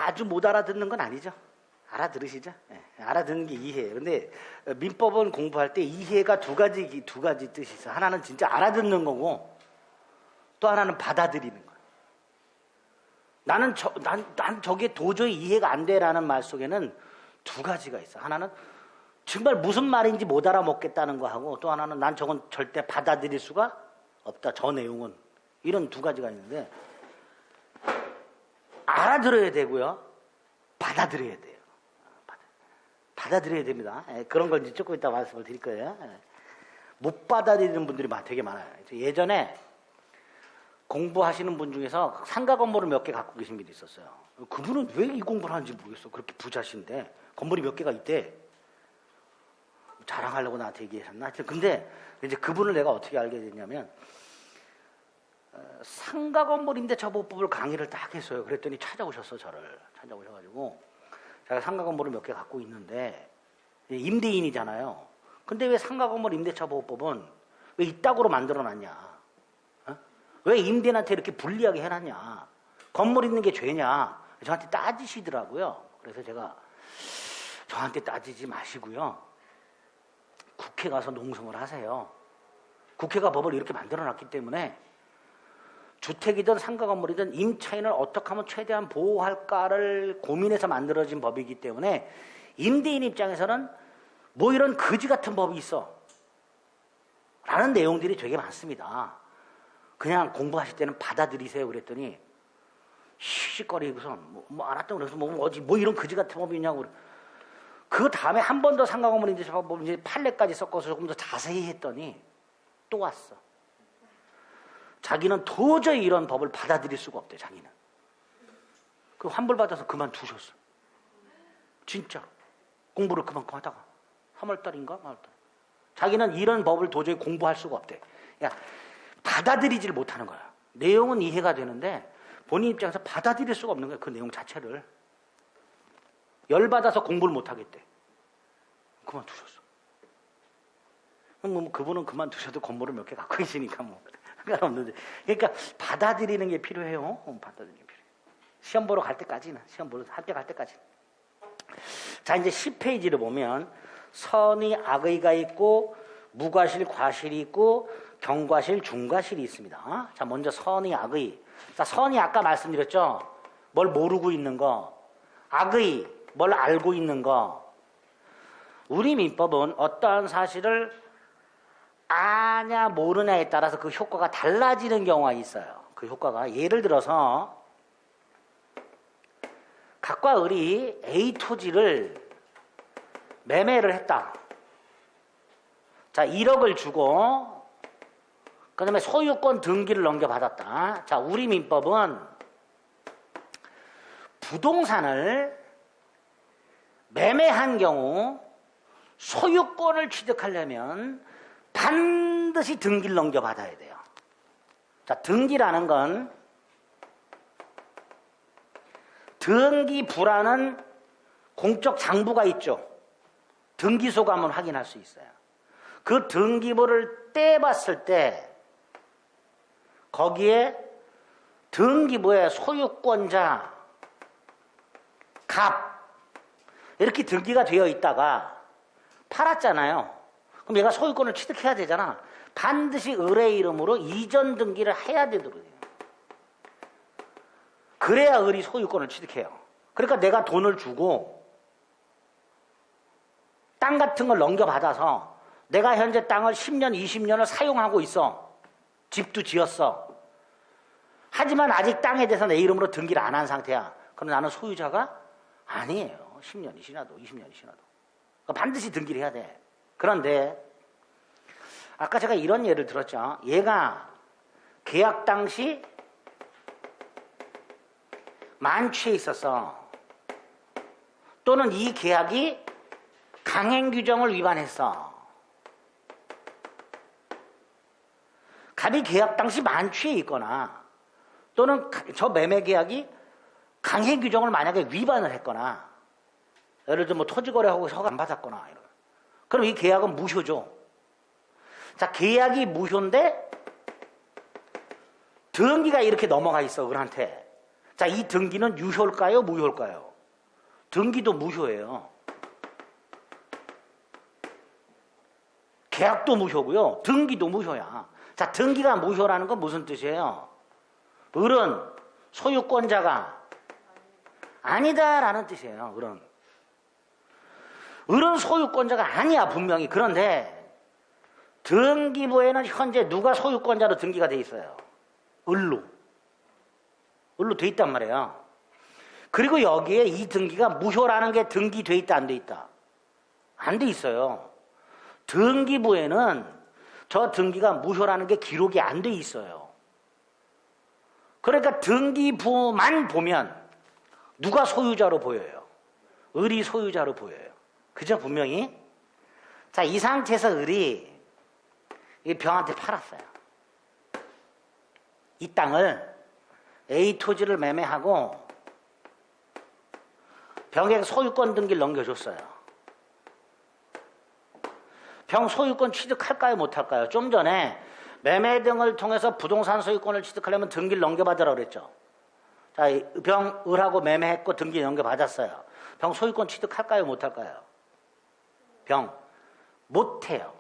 아주 못 알아듣는 건 아니죠. 알아들으시죠? 네, 알아듣는 게 이해예요. 근데 민법은 공부할 때 이해가 두 가지 뜻이 있어요. 하나는 진짜 알아듣는 거고 또 하나는 받아들이는 거예요. 난 저게 도저히 이해가 안 돼라는 말 속에는 두 가지가 있어. 하나는 정말 무슨 말인지 못 알아먹겠다는 거 하고 또 하나는 난 저건 절대 받아들일 수가 없다. 저 내용은. 이런 두 가지가 있는데 알아들어야 되고요. 받아들여야 돼요. 받아들여야 됩니다. 그런 걸 이제 조금 이따 말씀을 드릴 거예요. 못 받아들이는 분들이 되게 많아요. 예전에 공부하시는 분 중에서 상가 건물을 몇 개 갖고 계신 분이 있었어요. 그분은 왜 이 공부를 하는지 모르겠어. 그렇게 부자신데 건물이 몇 개가 있대. 자랑하려고 나한테 얘기하셨나? 하여튼 근데 이제 그분을 내가 어떻게 알게 됐냐면 상가 건물 임대차보호법을 강의를 딱 했어요. 그랬더니 찾아오셨어. 저를 찾아오셔가지고 제가 상가 건물을 몇 개 갖고 있는데 임대인이잖아요. 근데 왜 상가 건물 임대차보호법은 왜 이따구로 만들어놨냐? 어? 왜 임대인한테 이렇게 불리하게 해놨냐? 건물 있는 게 죄냐? 저한테 따지시더라고요. 그래서 제가 저한테 따지지 마시고요. 국회 가서 농성을 하세요. 국회가 법을 이렇게 만들어놨기 때문에 주택이든 상가 건물이든 임차인을 어떻게 하면 최대한 보호할까를 고민해서 만들어진 법이기 때문에 임대인 입장에서는 뭐 이런 거지 같은 법이 있어 라는 내용들이 되게 많습니다. 그냥 공부하실 때는 받아들이세요. 그랬더니 씩씩거리고선 뭐 알았다고 그래서 뭐 이런 거지 같은 법이 있냐고. 그 다음에 한 번 더 상가 건물 임대차법 이제 판례까지 섞어서 조금 더 자세히 했더니 또 왔어. 자기는 도저히 이런 법을 받아들일 수가 없대. 자기는. 그 환불받아서 그만두셨어. 진짜. 공부를 그만큼 하다가 3월달인가? 4월달. 자기는 이런 법을 도저히 공부할 수가 없대. 야, 받아들이지를 못하는 거야. 내용은 이해가 되는데 본인 입장에서 받아들일 수가 없는 거야. 그 내용 자체를. 열받아서 공부를 못하겠대. 그만두셨어. 뭐 그분은 그만두셔도 건물을 몇 개 갖고 계시니까 뭐 상관없는데. 그러니까 받아들이는 게 필요해요. 받아들이는 게 필요해요. 시험 보러 갈 때까지는. 시험 보러 합격할 때까지는. 자, 이제 10페이지를 보면 선의 악의가 있고 무과실 과실이 있고 경과실 중과실이 있습니다. 자, 먼저 선의 악의. 자, 선의 아까 말씀드렸죠. 뭘 모르고 있는 거. 악의 뭘 알고 있는 거. 우리 민법은 어떠한 사실을 아냐 모르냐에 따라서 그 효과가 달라지는 경우가 있어요. 그 효과가 예를 들어서 각과 을이 A 토지를 매매를 했다. 자, 1억을 주고 그 다음에 소유권 등기를 넘겨받았다. 자, 우리 민법은 부동산을 매매한 경우 소유권을 취득하려면 반드시 등기를 넘겨받아야 돼요. 자, 등기라는 건 등기부라는 공적 장부가 있죠. 등기소가 한번 확인할 수 있어요. 그 등기부를 떼봤을 때 거기에 등기부의 소유권자, 갑 이렇게 등기가 되어 있다가 팔았잖아요. 그럼 얘가 소유권을 취득해야 되잖아. 반드시 을의 이름으로 이전 등기를 해야 되도록 해요. 그래야 을이 소유권을 취득해요. 그러니까 내가 돈을 주고 땅 같은 걸 넘겨받아서 내가 현재 땅을 10년, 20년을 사용하고 있어. 집도 지었어. 하지만 아직 땅에 대해서 내 이름으로 등기를 안 한 상태야. 그럼 나는 소유자가 아니에요. 10년이 지나도 20년이 지나도. 그러니까 반드시 등기를 해야 돼. 그런데 아까 제가 이런 예를 들었죠. 얘가 계약 당시 만취해 있었어. 또는 이 계약이 강행 규정을 위반했어. 갑이 계약 당시 만취해 있거나 또는 저 매매 계약이 강행 규정을 만약에 위반을 했거나 예를 들어 뭐 토지거래하고 허가 안 받았거나 이런. 그럼 이 계약은 무효죠. 자, 계약이 무효인데 등기가 이렇게 넘어가 있어, 을한테. 자, 이 등기는 유효일까요? 무효일까요? 등기도 무효예요. 계약도 무효고요. 등기도 무효야. 자, 등기가 무효라는 건 무슨 뜻이에요? 을은 소유권자가 아니다라는 뜻이에요. 을은 소유권자가 아니야, 분명히. 그런데 등기부에는 현재 누가 소유권자로 등기가 돼 있어요? 을로 돼 있단 말이에요. 그리고 여기에 이 등기가 무효라는 게 등기돼 있다, 안 돼 있다? 안 돼 있어요. 등기부에는 저 등기가 무효라는 게 기록이 안 돼 있어요. 그러니까 등기부만 보면 누가 소유자로 보여요? 을이 소유자로 보여요. 그죠? 분명히. 자, 이 상태에서 을이 이 병한테 팔았어요. 이 땅을 A 토지를 매매하고 병에게 소유권 등기를 넘겨줬어요. 병 소유권 취득할까요? 못할까요? 좀 전에 매매 등을 통해서 부동산 소유권을 취득하려면 등기를 넘겨받으라고 그랬죠. 자, 병 을하고 매매했고 등기 넘겨받았어요. 병 소유권 취득할까요? 못할까요? 병 못해요.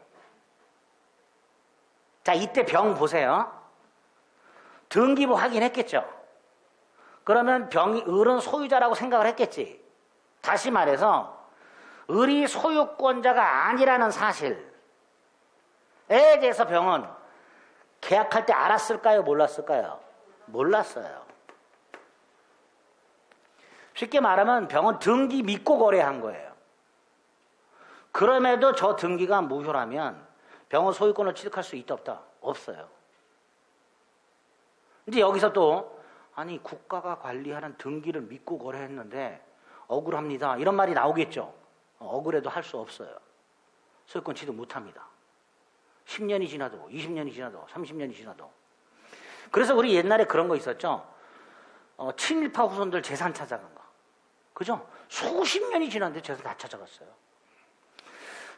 자, 이때 병 보세요. 등기부 확인했겠죠. 그러면 을은 소유자라고 생각을 했겠지. 다시 말해서 을이 소유권자가 아니라는 사실에 대해서 병은 계약할 때 알았을까요? 몰랐을까요? 몰랐어요. 쉽게 말하면 병은 등기 믿고 거래한 거예요. 그럼에도 저 등기가 무효라면 병은 소유권을 취득할 수 있다 없다? 없어요. 근데 여기서 또 아니 국가가 관리하는 등기를 믿고 거래했는데 억울합니다. 이런 말이 나오겠죠. 억울해도 할 수 없어요. 소유권 취득 못합니다. 10년이 지나도 20년이 지나도 30년이 지나도. 그래서 우리 옛날에 그런 거 있었죠. 친일파 후손들 재산 찾아간 거. 그죠? 수십 년이 지났는데 재산 다 찾아갔어요.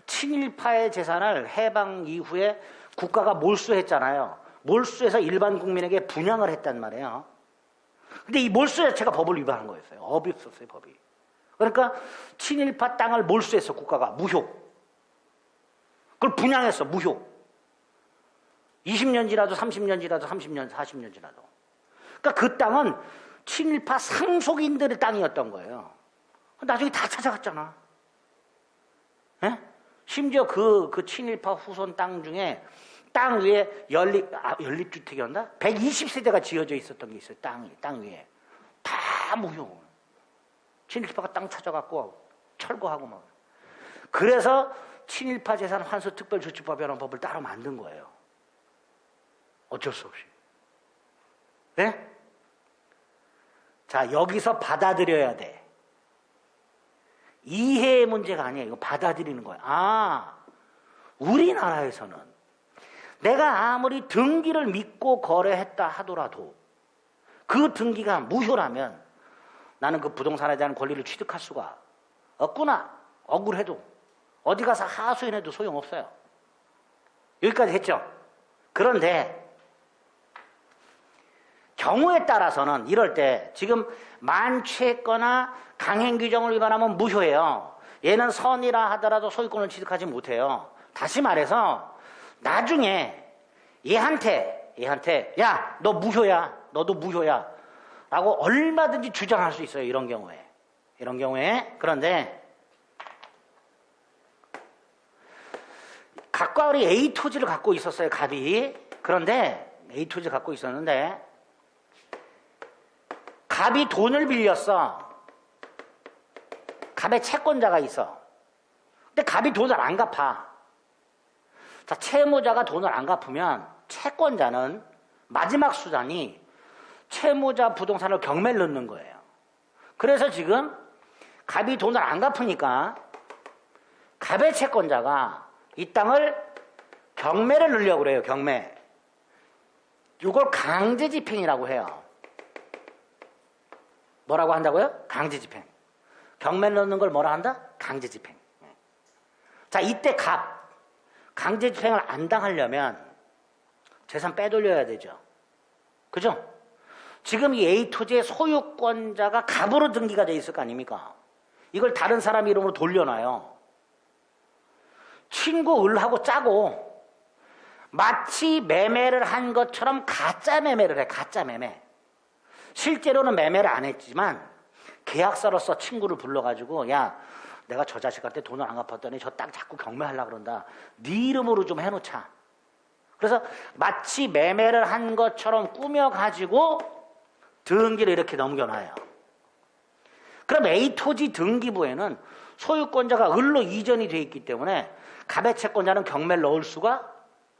친일파의 재산을 해방 이후에 국가가 몰수했잖아요. 몰수해서 일반 국민에게 분양을 했단 말이에요. 근데 이 몰수 자체가 법을 위반한 거였어요. 법이 없었어요, 법이. 그러니까 친일파 땅을 몰수했어, 국가가. 무효. 그걸 분양했어, 무효. 20년 지나도 30년 지나도 30년, 40년 지나도. 그러니까 그 땅은 친일파 상속인들의 땅이었던 거예요. 나중에 다 찾아갔잖아. 예? 심지어 그 친일파 후손 땅 중에 땅 위에 연립주택이었나? 120세대가 지어져 있었던 게 있어요. 땅 위에. 다 무효. 친일파가 땅 찾아갖고 철거하고 막. 그래서 친일파 재산 환수 특별조치법이라는 법을 따로 만든 거예요. 어쩔 수 없이. 네? 자, 여기서 받아들여야 돼. 이해의 문제가 아니에요. 이거 받아들이는 거예요. 아, 우리나라에서는 내가 아무리 등기를 믿고 거래했다 하더라도 그 등기가 무효라면 나는 그 부동산에 대한 권리를 취득할 수가 없구나. 억울해도 어디 가서 하소연해도 소용없어요. 여기까지 했죠. 그런데 경우에 따라서는 이럴 때 지금 만취했거나 강행 규정을 위반하면 무효예요. 얘는 선이라 하더라도 소유권을 취득하지 못해요. 다시 말해서 나중에 얘한테 야, 너 무효야. 너도 무효야. 라고 얼마든지 주장할 수 있어요. 이런 경우에. 그런데 갑과 을이 A 토지를 갖고 있었어요. 갑이. 그런데 A 토지를 갖고 있었는데 갑이 돈을 빌렸어. 갑의 채권자가 있어. 근데 갑이 돈을 안 갚아. 자, 채무자가 돈을 안 갚으면 채권자는 마지막 수단이 채무자 부동산을 경매를 넣는 거예요. 그래서 지금 갑이 돈을 안 갚으니까 갑의 채권자가 이 땅을 경매를 넣으려고 그래요. 경매. 이걸 강제집행이라고 해요. 뭐라고 한다고요? 강제집행. 경매를 넣는 걸 뭐라 한다? 강제집행. 자, 이때 갑. 강제집행을 안 당하려면 재산 빼돌려야 되죠. 그죠? 지금 이 A 토지의 소유권자가 갑으로 등기가 돼 있을 거 아닙니까? 이걸 다른 사람 이름으로 돌려놔요. 친구 을하고 짜고 마치 매매를 한 것처럼 가짜 매매를 해. 가짜 매매. 실제로는 매매를 안 했지만 계약서로서 친구를 불러가지고 야 내가 저 자식한테 돈을 안 갚았더니 저 땅 자꾸 경매하려고 그런다. 네 이름으로 좀 해놓자. 그래서 마치 매매를 한 것처럼 꾸며가지고 등기를 이렇게 넘겨놔요. 그럼 A 토지 등기부에는 소유권자가 을로 이전이 돼 있기 때문에 갑의 채권자는 경매를 넣을 수가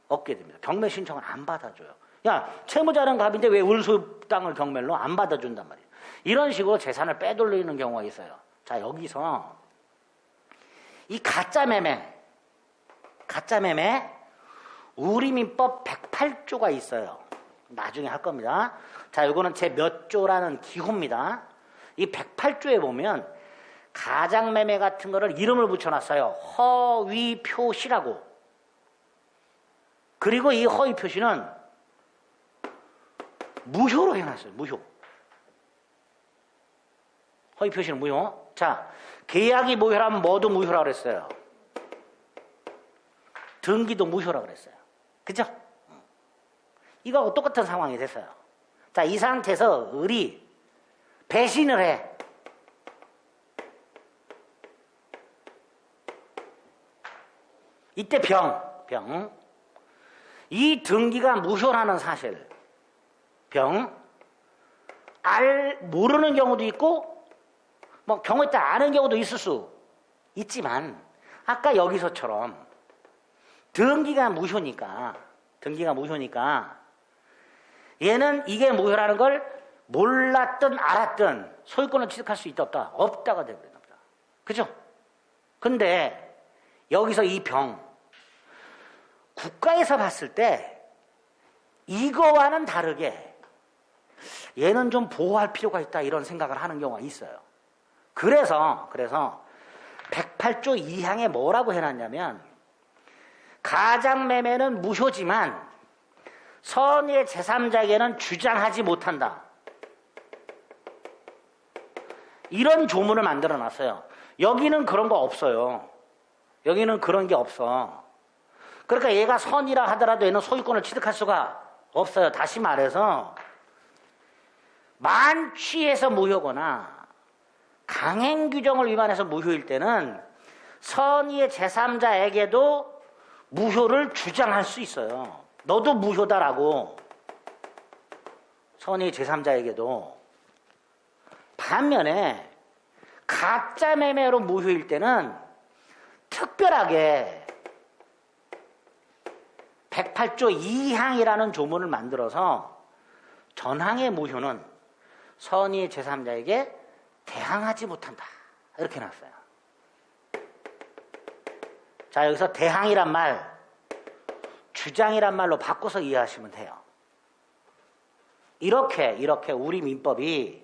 없게 됩니다. 경매 신청을 안 받아줘요. 야 채무자는 갑인데 왜 을 소유 땅을 경매를 넣어? 안 받아준단 말이에요. 이런 식으로 재산을 빼돌리는 경우가 있어요. 자 여기서 이 가짜 매매 우리민법 108조가 있어요. 나중에 할 겁니다. 자, 이거는 제 몇 조라는 기호입니다. 이 108조에 보면 가장매매 같은 거를 이름을 붙여놨어요. 허위표시라고. 그리고 이 허위표시는 무효로 해놨어요. 무효. 허위표시는 무효. 자, 계약이 무효라면 뭐도 무효라고 그랬어요. 등기도 무효라고 그랬어요. 그죠? 이거하고 똑같은 상황이 됐어요. 자, 이 상태에서 을이 배신을 해. 이때 병. 이 등기가 무효라는 사실. 모르는 경우도 있고, 뭐 경우에 따라 아는 경우도 있을 수 있지만, 아까 여기서처럼 등기가 무효니까 얘는 이게 무효라는 걸 몰랐든 알았든 소유권을 취득할 수 있다 없다? 없다가 되버린다. 그죠? 근데 여기서 이 국가에서 봤을 때 이거와는 다르게 얘는 좀 보호할 필요가 있다 이런 생각을 하는 경우가 있어요. 그래서 108조 2항에 뭐라고 해놨냐면 가장매매는 무효지만 선의 제3자에게는 주장하지 못한다. 이런 조문을 만들어놨어요. 여기는 그런 거 없어요. 여기는 그런 게 없어. 그러니까 얘가 선이라 하더라도 얘는 소유권을 취득할 수가 없어요. 다시 말해서 만취해서 무효거나 강행규정을 위반해서 무효일 때는 선의의 제3자에게도 무효를 주장할 수 있어요. 너도 무효다라고. 선의 제3자에게도. 반면에 가짜 매매로 무효일 때는 특별하게 108조 2항이라는 조문을 만들어서 전항의 무효는 선의 제3자에게 대항하지 못한다. 이렇게 해놨어요. 자, 여기서 대항이란 말, 주장이란 말로 바꿔서 이해하시면 돼요. 이렇게 우리 민법이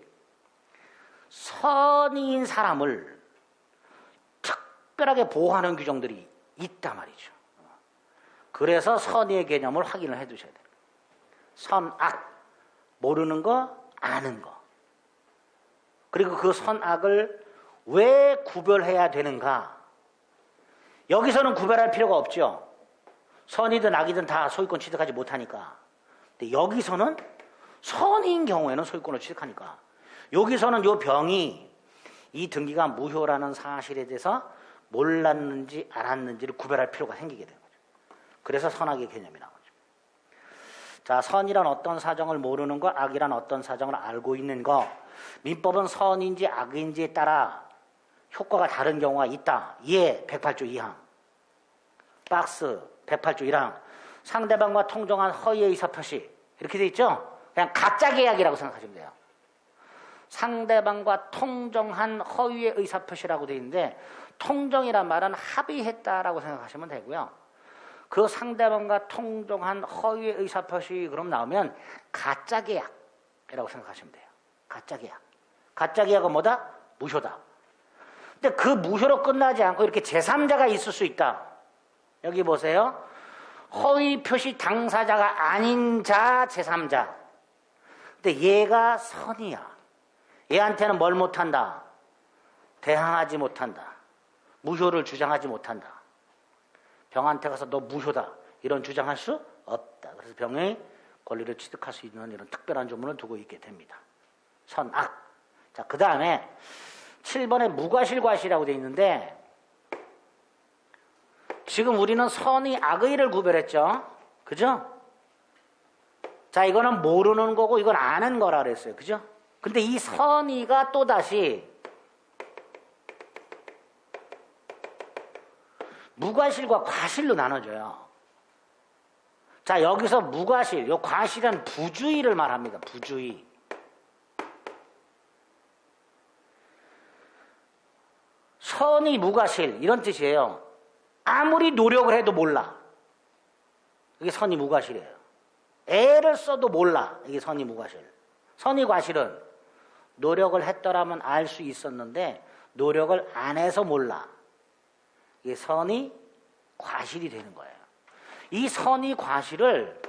선의인 사람을 특별하게 보호하는 규정들이 있단 말이죠. 그래서 선의의 개념을 확인을 해 두셔야 돼요. 선악, 모르는 거, 아는 거. 그리고 그 선악을 왜 구별해야 되는가? 여기서는 구별할 필요가 없죠. 선이든 악이든 다 소유권 취득하지 못하니까. 근데 여기서는 선인 경우에는 소유권을 취득하니까. 여기서는 요 병이 이 등기가 무효라는 사실에 대해서 몰랐는지 알았는지를 구별할 필요가 생기게 되는 거죠. 그래서 선악의 개념이 나오죠. 자, 선이란 어떤 사정을 모르는 거, 악이란 어떤 사정을 알고 있는 거. 민법은 선인지 악인지에 따라 효과가 다른 경우가 있다. 예, 108조 2항. 박스 108조 1항. 상대방과 통정한 허위의 의사표시. 이렇게 돼 있죠? 그냥 가짜 계약이라고 생각하시면 돼요. 상대방과 통정한 허위의 의사표시라고 돼 있는데 통정이란 말은 합의했다라고 생각하시면 되고요. 그 상대방과 통정한 허위의 의사표시 그럼 나오면 가짜 계약이라고 생각하시면 돼요. 가짜 계약. 가짜 계약은 뭐다? 무효다. 근데 그 무효로 끝나지 않고 이렇게 제3자가 있을 수 있다. 여기 보세요. 허위 표시 당사자가 아닌 자 제3자. 근데 얘가 선이야. 얘한테는 뭘 못한다? 대항하지 못한다. 무효를 주장하지 못한다. 병한테 가서 너 무효다. 이런 주장할 수 없다. 그래서 병의 권리를 취득할 수 있는 이런 특별한 조문을 두고 있게 됩니다. 선악. 자, 그 다음에 7번에 무과실과실이라고 되어 있는데 지금 우리는 선의 악의를 구별했죠. 그죠? 자, 이거는 모르는 거고 이건 아는 거라 그랬어요. 그죠? 근데 이 선의가 또다시 무과실과 과실로 나눠져요. 자, 여기서 무과실, 요 과실은 부주의를 말합니다. 부주의. 선의 무과실 이런 뜻이에요. 아무리 노력을 해도 몰라. 이게 선의 무과실이에요. 애를 써도 몰라. 이게 선의 무과실. 선의 과실은 노력을 했더라면 알 수 있었는데 노력을 안 해서 몰라. 이게 선의 과실이 되는 거예요. 이 선의 과실을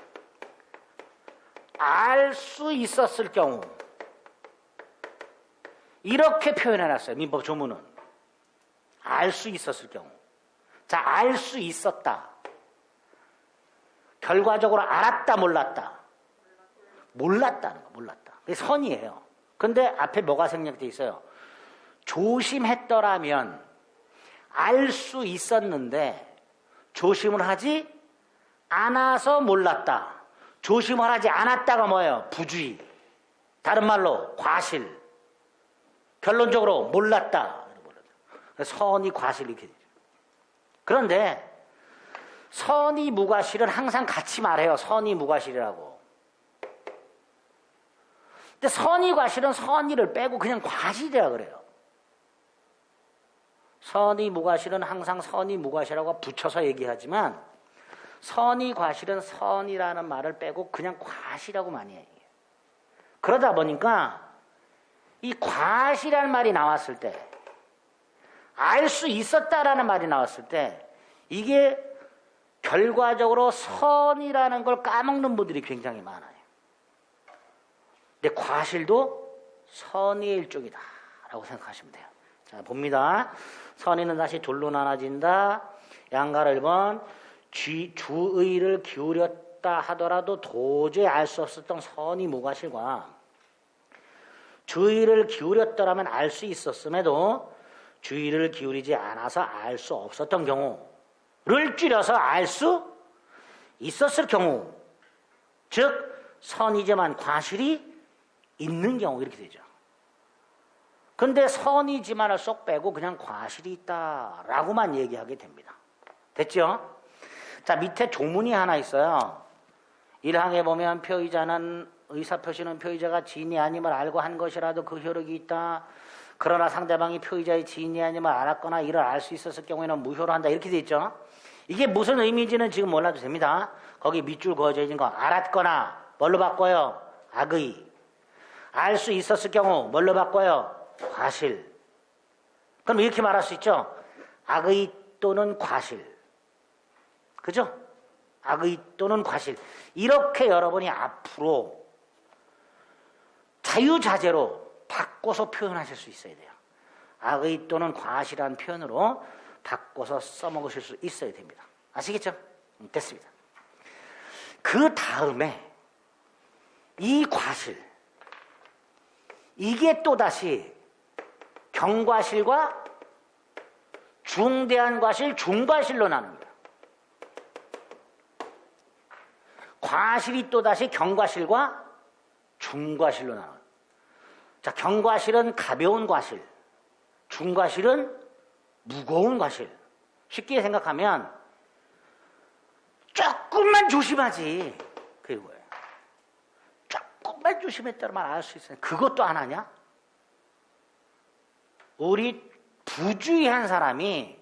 알 수 있었을 경우 이렇게 표현해놨어요. 민법 조문은. 알 수 있었을 경우. 자, 알 수 있었다. 결과적으로 알았다, 몰랐다? 몰랐다는 거, 몰랐다. 그게 선이에요. 근데 앞에 뭐가 생략되어 있어요? 조심했더라면 알 수 있었는데 조심을 하지 않아서 몰랐다. 조심을 하지 않았다가 뭐예요? 부주의. 다른 말로 과실. 결론적으로 몰랐다. 선의 과실 이렇게 되죠. 그런데 선의 무과실은 항상 같이 말해요. 선의 무과실이라고. 근데 선의 과실은 선의를 빼고 그냥 과실이라 그래요. 선의 무과실은 항상 선의 무과실하고 붙여서 얘기하지만 선의 과실은 선이라는 말을 빼고 그냥 과실하고 많이 얘기해요. 그러다 보니까 이 과실이라는 말이 나왔을 때 알 수 있었다라는 말이 나왔을 때 이게 결과적으로 선이라는 걸 까먹는 분들이 굉장히 많아요. 근데 과실도 선의 일종이다 라고 생각하시면 돼요. 자, 봅니다. 선의는 다시 둘로 나눠진다. 양가를 1번 주의를 기울였다 하더라도 도저히 알 수 없었던 선의 무과실과 주의를 기울였더라면 알 수 있었음에도 주의를 기울이지 않아서 알 수 없었던 경우를 줄여서 알 수 있었을 경우, 즉 선이지만 과실이 있는 경우 이렇게 되죠. 근데 선이지만을 쏙 빼고 그냥 과실이 있다라고만 얘기하게 됩니다. 됐죠? 자, 밑에 조문이 하나 있어요. 1항에 보면 표의자는 의사표시는 표의자가 지인이 아님을 알고 한 것이라도 그 효력이 있다. 그러나 상대방이 표의자의 지인이 아님을 알았거나 이를 알 수 있었을 경우에는 무효로 한다. 이렇게 돼 있죠. 이게 무슨 의미인지는 지금 몰라도 됩니다. 거기 밑줄 그어져 있는 거 알았거나 뭘로 바꿔요? 악의. 알 수 있었을 경우 뭘로 바꿔요? 과실. 그럼 이렇게 말할 수 있죠. 악의 또는 과실. 그죠? 악의 또는 과실. 이렇게 여러분이 앞으로 자유자재로 바꿔서 표현하실 수 있어야 돼요. 악의 또는 과실이라는 표현으로 바꿔서 써먹으실 수 있어야 됩니다. 아시겠죠? 됐습니다. 그 다음에 이 과실, 이게 또다시 경과실과 중대한 과실, 중과실로 나눕니다. 과실이 또다시 경과실과 중과실로 나눠요. 자, 경과실은 가벼운 과실, 중과실은 무거운 과실. 쉽게 생각하면 조금만 조심하지. 그거예요. 조금만 조심했다면 알 수 있어요. 그것도 안 하냐? 우리 부주의한 사람이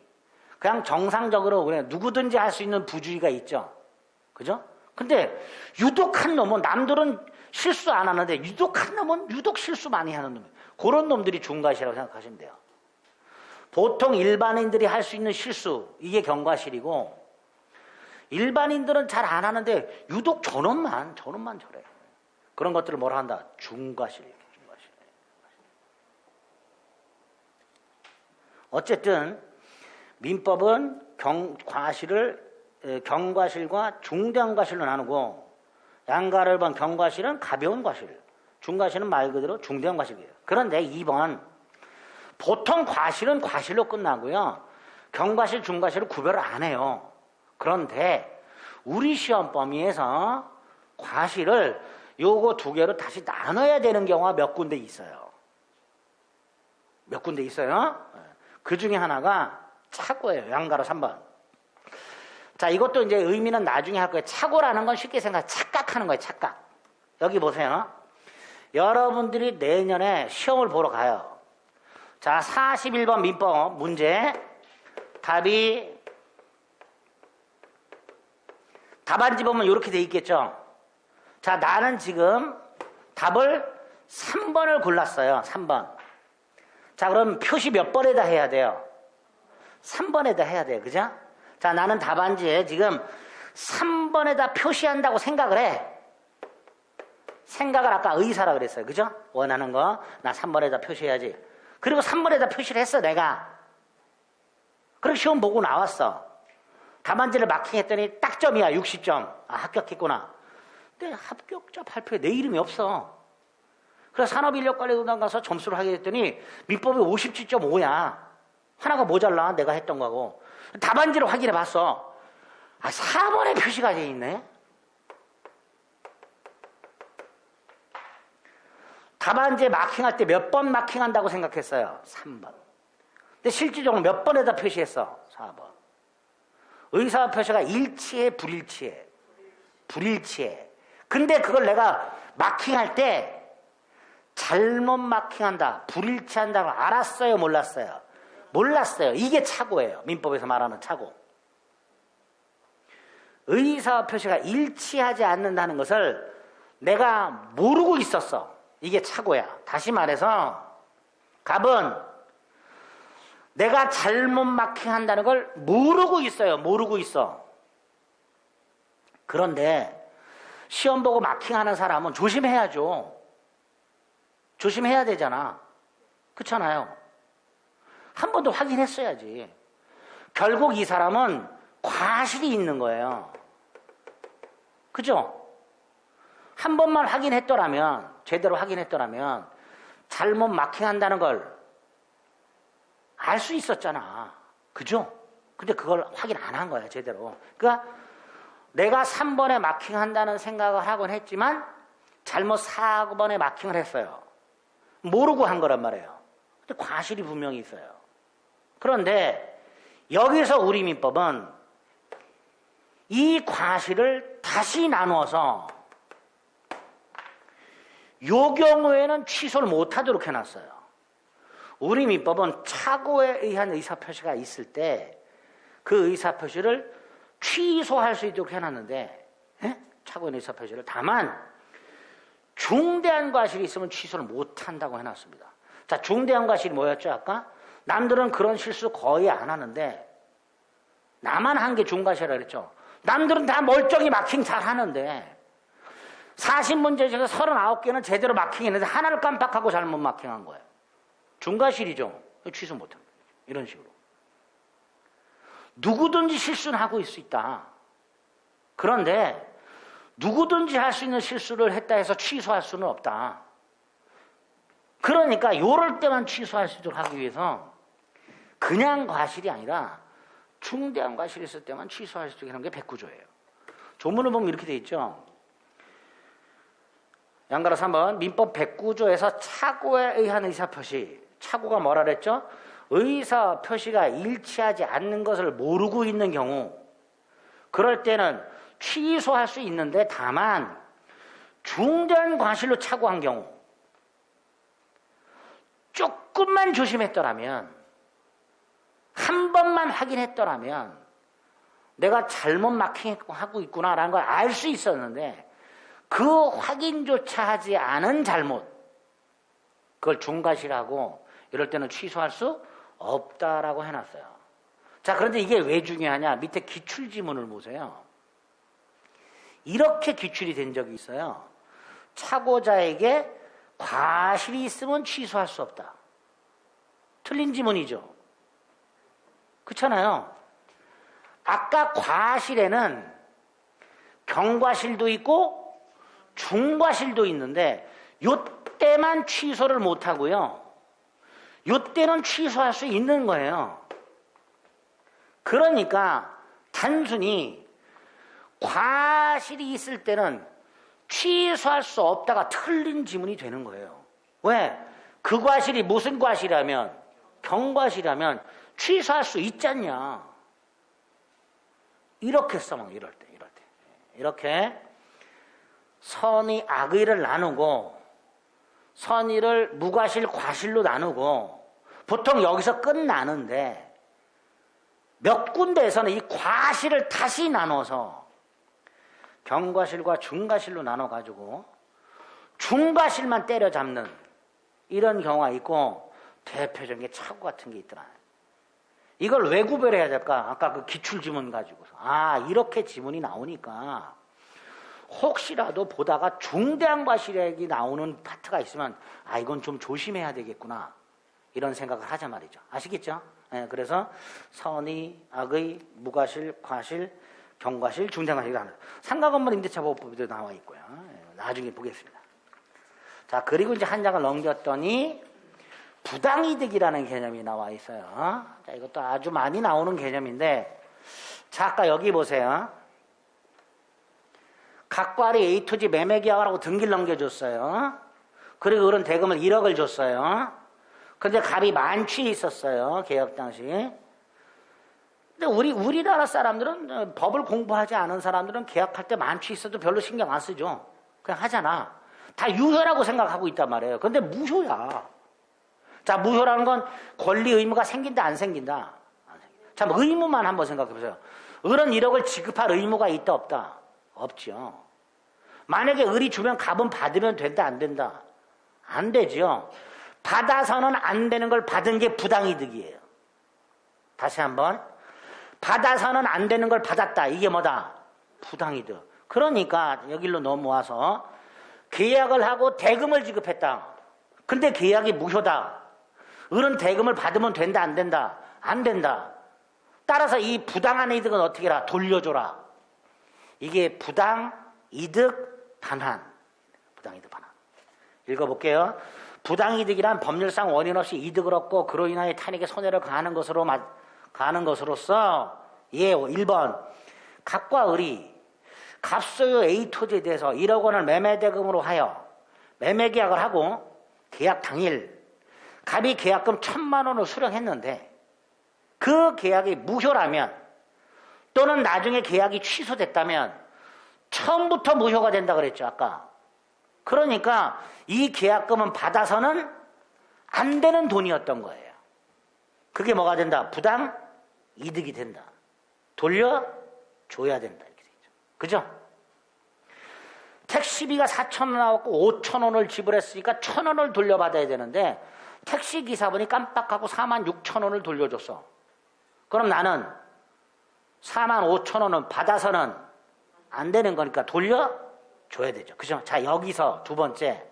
그냥 정상적으로 그래 누구든지 할 수 있는 부주의가 있죠. 그죠? 근데 유독한 놈은 남들은 실수 안 하는데 유독한 놈은 유독 실수 많이 하는 놈이에요. 그런 놈들이 중과실이라고 생각하시면 돼요. 보통 일반인들이 할 수 있는 실수, 이게 경과실이고 일반인들은 잘 안 하는데 유독 저놈만 저래요. 그런 것들을 뭐라 한다? 중과실. 중과실. 어쨌든 민법은 경과실과 중대한 과실로 나누고 양가를 본 경과실은 가벼운 과실, 중과실은 말 그대로 중대한 과실이에요. 그런데 2번 보통 과실은 과실로 끝나고요. 경과실, 중과실을 구별을 안 해요. 그런데 우리 시험 범위에서 과실을 요거 두 개로 다시 나눠야 되는 경우가 몇 군데 있어요. 몇 군데 있어요. 그 중에 하나가 착오예요. 양가로 3번. 자, 이것도 이제 의미는 나중에 할 거예요. 착오라는 건 쉽게 착각하는 거예요. 착각. 여기 보세요. 여러분들이 내년에 시험을 보러 가요. 자, 41번 민법 문제. 답안지 보면 이렇게 돼 있겠죠. 자, 나는 지금 답을 3번을 골랐어요. 3번. 자, 그럼 표시 몇 번에다 해야 돼요? 3번에다 해야 돼요. 그죠? 자, 나는 답안지에 지금 3번에다 표시한다고 생각을 해. 생각을 아까 의사라 그랬어요. 그죠? 원하는 거 나 3번에다 표시해야지. 그리고 3번에다 표시를 했어 내가. 그리고 시험 보고 나왔어. 답안지를 마킹했더니 딱 점이야. 60점. 아, 합격했구나. 근데 합격자 발표에 내 이름이 없어. 그래서 산업인력관리공단 가서 점수를 하게 됐더니 민법이 57.5야. 하나가 모자라. 내가 했던 거하고. 답안지를 확인해 봤어. 아, 4번에 표시가 돼 있네. 답안지에 마킹할 때 몇 번 마킹한다고 생각했어요? 3번. 근데 실질적으로 몇 번에다 표시했어? 4번. 의사 표시가 일치해, 불일치해? 불일치해. 근데 그걸 내가 마킹할 때 잘못 마킹한다, 불일치한다고 알았어요, 몰랐어요? 몰랐어요. 이게 착오예요. 민법에서 말하는 착오. 의사 표시가 일치하지 않는다는 것을 내가 모르고 있었어. 이게 착오야. 다시 말해서 갑은 내가 잘못 마킹한다는 걸 모르고 있어요. 모르고 있어. 그런데 시험 보고 마킹하는 사람은 조심해야죠. 조심해야 되잖아. 그렇잖아요. 한 번 더 확인했어야지. 결국 이 사람은 과실이 있는 거예요. 그죠? 한 번만 확인했더라면, 제대로 확인했더라면 잘못 마킹한다는 걸 알 수 있었잖아. 그죠? 근데 그걸 확인 안 한 거야, 제대로. 그러니까 내가 3번에 마킹한다는 생각을 하곤 했지만 잘못 4번에 마킹을 했어요. 모르고 한 거란 말이에요. 근데 과실이 분명히 있어요. 그런데 여기서 우리 민법은 이 과실을 다시 나누어서 요 경우에는 취소를 못하도록 해놨어요. 우리 민법은 착오에 의한 의사표시가 있을 때 그 의사표시를 취소할 수 있도록 해놨는데, 착오에 의한 의사표시를. 다만 중대한 과실이 있으면 취소를 못한다고 해놨습니다. 자, 중대한 과실이 뭐였죠 아까? 남들은 그런 실수 거의 안 하는데 나만 한 게 중과실이라고 그랬죠. 남들은 다 멀쩡히 마킹 잘 하는데 40문제 중에 39개는 제대로 마킹했는데 하나를 깜빡하고 잘못 마킹한 거예요. 중과실이죠. 취소 못합니다. 이런 식으로. 누구든지 실수는 하고 있을 수 있다. 그런데 누구든지 할 수 있는 실수를 했다 해서 취소할 수는 없다. 그러니까 요럴 때만 취소할 수 있도록 하기 위해서 그냥 과실이 아니라 중대한 과실이 있을 때만 취소할 수 있도록 하는 게 109조예요. 조문을 보면 이렇게 돼 있죠. 양가로 3번 민법 109조에서 착오에 의한 의사표시. 착오가 뭐라 그랬죠? 의사표시가 일치하지 않는 것을 모르고 있는 경우, 그럴 때는 취소할 수 있는데 다만 중대한 과실로 착오한 경우, 조금만 조심했더라면, 한 번만 확인했더라면 내가 잘못 마킹하고 있구나라는 걸 알 수 있었는데 그 확인조차 하지 않은 잘못, 그걸 중과실하고 이럴 때는 취소할 수 없다라고 해놨어요. 자, 그런데 이게 왜 중요하냐? 밑에 기출지문을 보세요. 이렇게 기출이 된 적이 있어요. 차고자에게 과실이 있으면 취소할 수 없다. 틀린 지문이죠. 그렇잖아요. 아까 과실에는 경과실도 있고 중과실도 있는데 요때만 취소를 못하고요. 요때는 취소할 수 있는 거예요. 그러니까 단순히 과실이 있을 때는 취소할 수 없다가 틀린 지문이 되는 거예요. 왜? 그 과실이 무슨 과실이라면 경과실이라면 취소할 수 있잖냐. 이렇게 써먹는 이럴 때. 이렇게 선의 악의를 나누고 선의를 무과실 과실로 나누고 보통 여기서 끝나는데 몇 군데에서는 이 과실을 다시 나눠서 경과실과 중과실로 나눠가지고 중과실만 때려잡는 이런 경우가 있고 대표적인 게 차고 같은 게 있더라. 이걸 왜 구별해야 될까? 아까 그 기출지문 가지고서. 이렇게 지문이 나오니까 혹시라도 보다가 중대한 과실액이 나오는 파트가 있으면 이건 좀 조심해야 되겠구나. 이런 생각을 하자 말이죠. 아시겠죠? 네, 그래서 선의, 악의, 무과실, 과실, 경과실, 중대과실이 하나. 상가건물 임대차보호법에도 나와 있고요. 나중에 보겠습니다. 자, 그리고 이제 한 장을 넘겼더니 부당이득이라는 개념이 나와 있어요. 자, 이것도 아주 많이 나오는 개념인데, 자, 아까 여기 보세요. 각과리 A토지 매매계약을 하고 등기를 넘겨줬어요. 그리고 그런 대금을 1억을 줬어요. 근데 값이 만취 있었어요. 계약 당시. 근데 우리나라 사람들은 법을 공부하지 않은 사람들은 계약할 때 만취 있어도 별로 신경 안 쓰죠. 그냥 하잖아. 다 유효라고 생각하고 있단 말이에요. 근데 무효야. 자, 무효라는 건 권리 의무가 생긴다 안 생긴다. 참 의무만 한번 생각해 보세요. 을은 1억을 지급할 의무가 있다 없다? 없죠. 만약에 을이 주면 값은 받으면 된다 안 된다? 안 되죠. 받아서는 안 되는 걸 받은 게 부당이득이에요. 다시 한번. 받아서는 안 되는 걸 받았다. 이게 뭐다? 부당이득. 그러니까 여기로 넘어와서 계약을 하고 대금을 지급했다. 근데 계약이 무효다. 을은 대금을 받으면 된다 안 된다? 안 된다. 따라서 이 부당한 이득은 어떻게 해라? 돌려줘라. 이게 부당이득 반환. 부당이득 반환. 읽어볼게요. 부당이득이란 법률상 원인 없이 이득을 얻고 그로 인하여 타인에게 손해를 가하는 것으로서 1번 갑과 을이 갑소유 A 토지에 대해서 1억 원을 매매대금으로 하여 매매계약을 하고 계약 당일 갑이 계약금 1,000만 원을 수령했는데 그 계약이 무효라면 또는 나중에 계약이 취소됐다면 처음부터 무효가 된다 그랬죠 아까. 그러니까 이 계약금은 받아서는 안 되는 돈이었던 거예요. 그게 뭐가 된다? 부당 이득이 된다. 돌려줘야 된다. 이렇게 되죠. 그죠? 택시비가 4,000원 나왔고 5,000원을 지불했으니까 1,000원을 돌려받아야 되는데 택시기사분이 깜빡하고 46,000원을 돌려줬어. 그럼 나는 45,000원은 받아서는 안 되는 거니까 돌려줘야 되죠. 그죠? 자, 여기서 두 번째,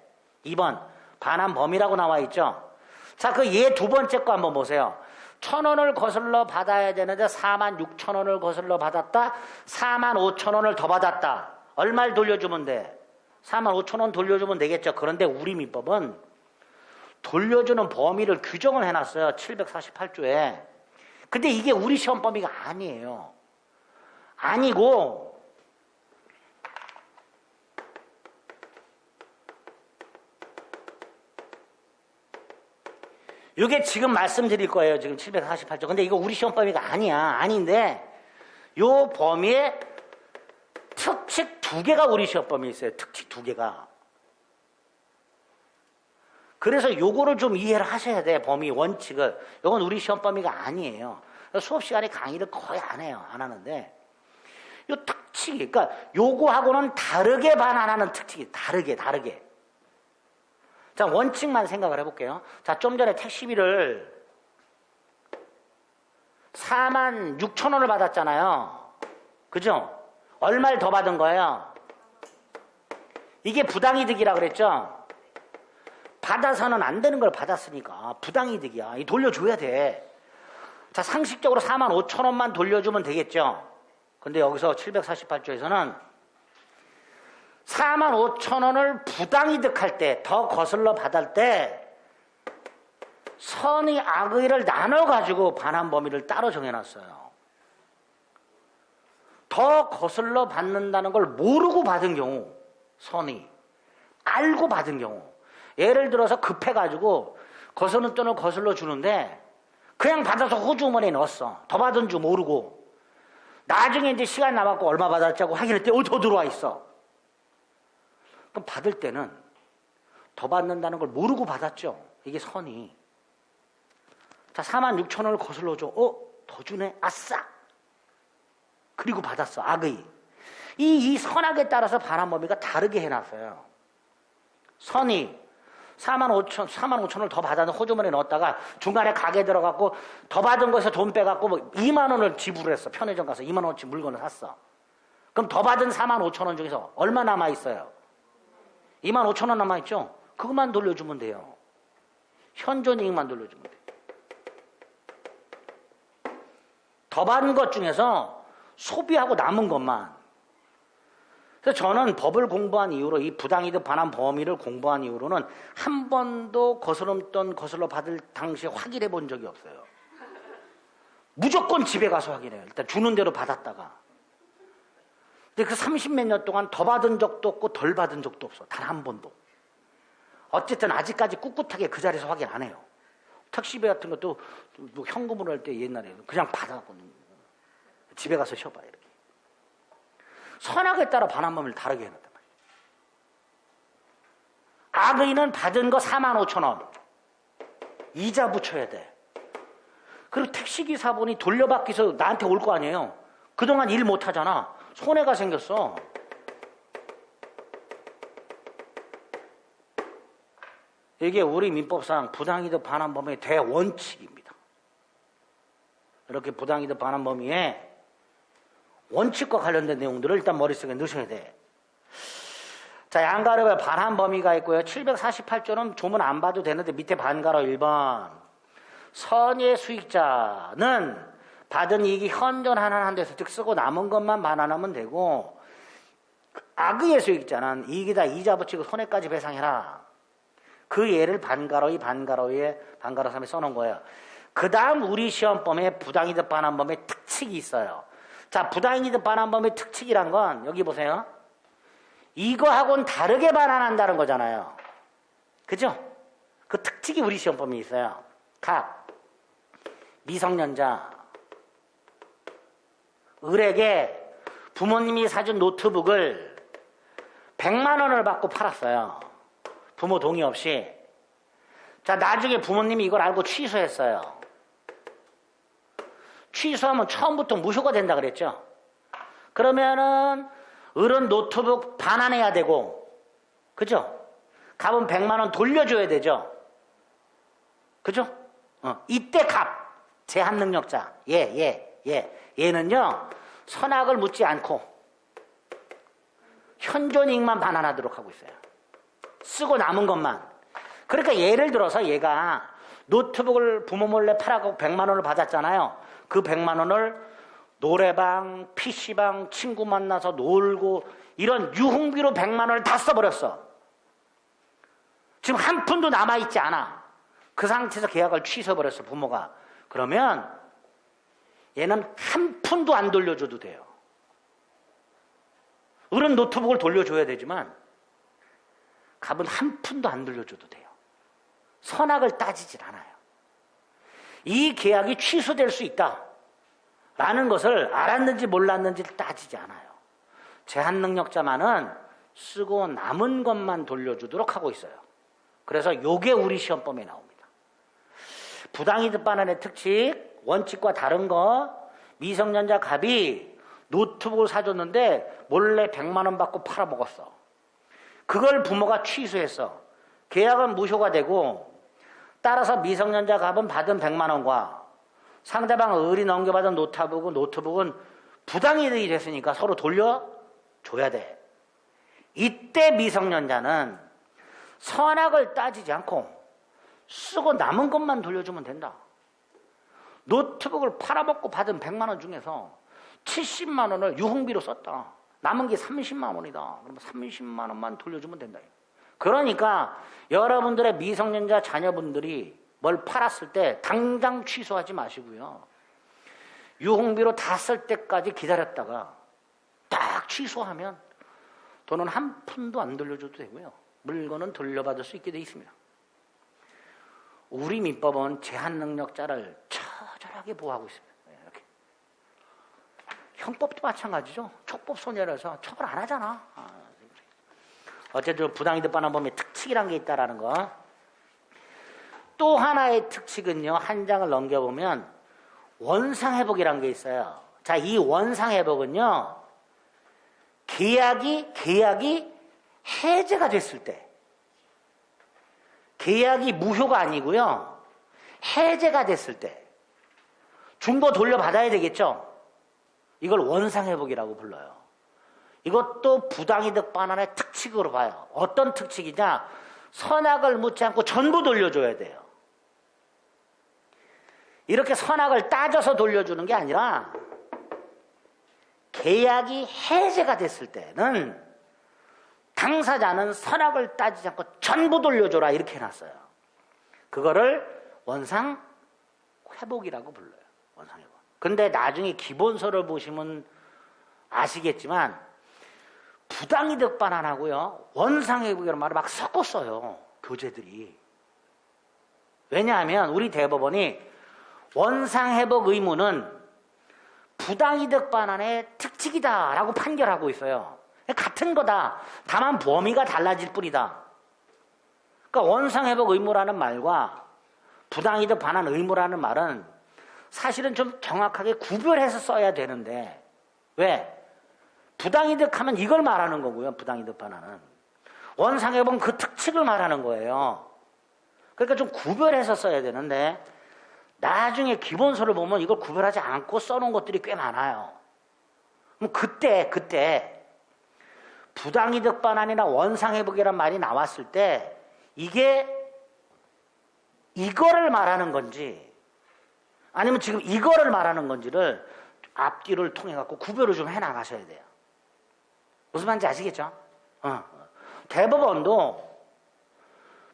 2번 반환 범위라고 나와 있죠. 자, 그 얘 두 번째 거 한번 보세요. 1,000원을 거슬러 받아야 되는데 46,000원을 거슬러 받았다. 45,000원을 더 받았다. 얼마를 돌려주면 돼? 45,000원 돌려주면 되겠죠. 그런데 우리 민법은 돌려주는 범위를 규정을 해놨어요. 748조에. 근데 이게 우리 시험 범위가 아니에요. 아니고 이게 지금 말씀드릴 거예요. 지금 748조. 근데 이거 우리 시험 범위가 아니야. 아닌데 요 범위에 특칙 2개가 우리 시험 범위에 있어요. 특칙 2개가. 그래서 요거를 좀 이해를 하셔야 돼. 범위 원칙을. 요건 우리 시험 범위가 아니에요. 수업 시간에 강의를 거의 안 해요. 안 하는데 요 특칙이 그러니까 요거하고는 다르게 반환하는 특칙이 다르게. 자, 원칙만 생각을 해볼게요. 자, 좀 전에 택시비를 46,000원을 받았잖아요. 그죠? 얼마를 더 받은 거예요? 이게 부당이득이라 그랬죠? 받아서는 안 되는 걸 받았으니까 부당이득이야. 이 돌려줘야 돼. 자, 상식적으로 45,000원만 돌려주면 되겠죠? 근데 여기서 748조에서는 45,000원을 부당이득할 때, 더 거슬러 받을 때 선의 악의를 나눠가지고 반환 범위를 따로 정해놨어요. 더 거슬러 받는다는 걸 모르고 받은 경우, 선의 알고 받은 경우, 예를 들어서 급해가지고 거스르는 돈을 거슬러 주는데 그냥 받아서 호주머니에 넣었어. 더 받은 줄 모르고. 나중에 이제 시간 남았고 얼마 받았자고 확인했더니 더 들어와 있어. 그럼 받을 때는 더 받는다는 걸 모르고 받았죠. 이게 선이. 자, 46,000원을 거슬러줘. 더 주네. 아싸. 그리고 받았어. 악의. 이 선악에 따라서 반환 범위가 다르게 해놨어요. 선이 45,000원을 더 받았는데 호주머니에 넣었다가 중간에 가게 들어갔고 더 받은 거에서 돈 빼갖고 뭐 2만 원을 지불을 했어. 편의점 가서 2만 원어치 물건을 샀어. 그럼 더 받은 45,000원 중에서 얼마 남아있어요? 25,000원 남아있죠? 그것만 돌려주면 돼요. 현존이익만 돌려주면 돼요. 더 받은 것 중에서 소비하고 남은 것만. 그래서 저는 법을 공부한 이후로 이 부당이득 반환 범위를 공부한 이후로는 한 번도 거슬러 받을 당시에 확인해 본 적이 없어요. 무조건 집에 가서 확인해요. 일단 주는 대로 받았다가. 근데 그 30몇 년 동안 더 받은 적도 없고 덜 받은 적도 없어. 단 한 번도. 어쨌든 아직까지 꿋꿋하게 그 자리에서 확인 안 해요. 택시비 같은 것도 뭐 현금으로 할 때 옛날에 그냥 받아갖고 집에 가서 쉬어봐 이렇게. 선악에 따라 반환 범위를 다르게 해놨단 말이야. 악의는 받은 거 45,000원. 이자 붙여야 돼. 그리고 택시기사분이 돌려받기 위해서 나한테 올 거 아니에요. 그동안 일 못하잖아. 손해가 생겼어. 이게 우리 민법상 부당이득 반환 범위의 대원칙입니다. 이렇게 부당이득 반환 범위에 원칙과 관련된 내용들을 일단 머릿속에 넣으셔야 돼. 자, 양가로의 반환 범위가 있고요. 748조는 조문 안 봐도 되는데 밑에 반가로 1번. 선의 수익자는 받은 이익이 현존하는 한도에서 즉 쓰고 남은 것만 반환하면 되고, 악의의 수익자는 이익이다 이자 붙이고 손해까지 배상해라. 그 예를 반가로의 반가로 3에 써놓은 거예요. 그 다음 우리 시험범위에 부당이득 반환 범위의 특칙이 있어요. 자, 부당이득 반환 범위의 특칙이란 건 여기 보세요. 이거하고는 다르게 반환한다는 거잖아요. 그죠? 그 특칙이 우리 시험범위에 있어요. 각 미성년자 을에게 부모님이 사준 노트북을 100만 원을 받고 팔았어요. 부모 동의 없이. 자, 나중에 부모님이 이걸 알고 취소했어요. 취소하면 처음부터 무효가 된다 그랬죠. 그러면은 을은 노트북 반환해야 되고, 그죠? 갑은 100만 원 돌려줘야 되죠. 그죠? 이때 갑, 제한능력자, 얘는요 선악을 묻지 않고 현존이익만 반환하도록 하고 있어요. 쓰고 남은 것만. 그러니까 예를 들어서 얘가 노트북을 부모 몰래 팔아고 100만 원을 받았잖아요. 그 100만 원을 노래방, PC방, 친구 만나서 놀고 이런 유흥비로 100만 원을 다 써버렸어. 지금 한 푼도 남아있지 않아. 그 상태에서 계약을 취소해버렸어, 부모가. 그러면 얘는 한 푼도 안 돌려줘도 돼요. 을은 노트북을 돌려줘야 되지만 갑은 한 푼도 안 돌려줘도 돼요. 선악을 따지질 않아요. 이 계약이 취소될 수 있다 라는 것을 알았는지 몰랐는지를 따지지 않아요. 제한능력자만은 쓰고 남은 것만 돌려주도록 하고 있어요. 그래서 요게 우리 시험범위에 나옵니다. 부당이득 반환의 특칙, 원칙과 다른 거, 미성년자 갑이 노트북을 사줬는데 몰래 100만 원 받고 팔아먹었어. 그걸 부모가 취소했어. 계약은 무효가 되고, 따라서 미성년자 갑은 받은 100만 원과 상대방 을이 넘겨받은 노트북은 부당이득이 됐으니까 서로 돌려줘야 돼. 이때 미성년자는 선악을 따지지 않고 쓰고 남은 것만 돌려주면 된다. 노트북을 팔아먹고 받은 100만 원 중에서 70만 원을 유흥비로 썼다. 남은 게 30만 원이다. 그러면 30만 원만 돌려주면 된다. 그러니까 여러분들의 미성년자 자녀분들이 뭘 팔았을 때 당장 취소하지 마시고요. 유흥비로 다 쓸 때까지 기다렸다가 딱 취소하면 돈은 한 푼도 안 돌려줘도 되고요. 물건은 돌려받을 수 있게 돼 있습니다. 우리 민법은 제한 능력자를 처절하게 보호하고 있습니다. 이렇게. 형법도 마찬가지죠. 촉법 소멸해서 처벌 안 하잖아. 어쨌든 부당이득 반환범의 특칙이란 게 있다라는 거. 또 하나의 특칙은요. 한 장을 넘겨보면 원상회복이란 게 있어요. 자, 이 원상회복은요. 계약이 해제가 됐을 때, 계약이 무효가 아니고요. 해제가 됐을 때 중고 돌려받아야 되겠죠. 이걸 원상회복이라고 불러요. 이것도 부당이득 반환의 특칙으로 봐요. 어떤 특칙이냐? 선악을 묻지 않고 전부 돌려줘야 돼요. 이렇게 선악을 따져서 돌려주는 게 아니라 계약이 해제가 됐을 때는 당사자는 선악을 따지지 않고 전부 돌려줘라 이렇게 해놨어요. 그거를 원상회복이라고 불러요. 원상회복. 근데 나중에 기본서를 보시면 아시겠지만 부당이득 반환하고요. 원상회복이라는 말을 막 섞었어요. 교재들이. 왜냐하면 우리 대법원이 원상회복 의무는 부당이득 반환의 특칙이다라고 판결하고 있어요. 같은 거다. 다만 범위가 달라질 뿐이다. 그러니까 원상회복 의무라는 말과 부당이득 반환 의무라는 말은 사실은 좀 정확하게 구별해서 써야 되는데 왜? 부당이득 하면 이걸 말하는 거고요. 부당이득 반환은. 원상회복은 그 특칙을 말하는 거예요. 그러니까 좀 구별해서 써야 되는데 나중에 기본서를 보면 이걸 구별하지 않고 써놓은 것들이 꽤 많아요. 그럼 그때 부당이득 반환이나 원상회복이란 말이 나왔을 때 이게 이거를 말하는 건지 아니면 지금 이거를 말하는 건지를 앞뒤를 통해 갖고 구별을 좀 해나가셔야 돼요. 무슨 말인지 아시겠죠? 대법원도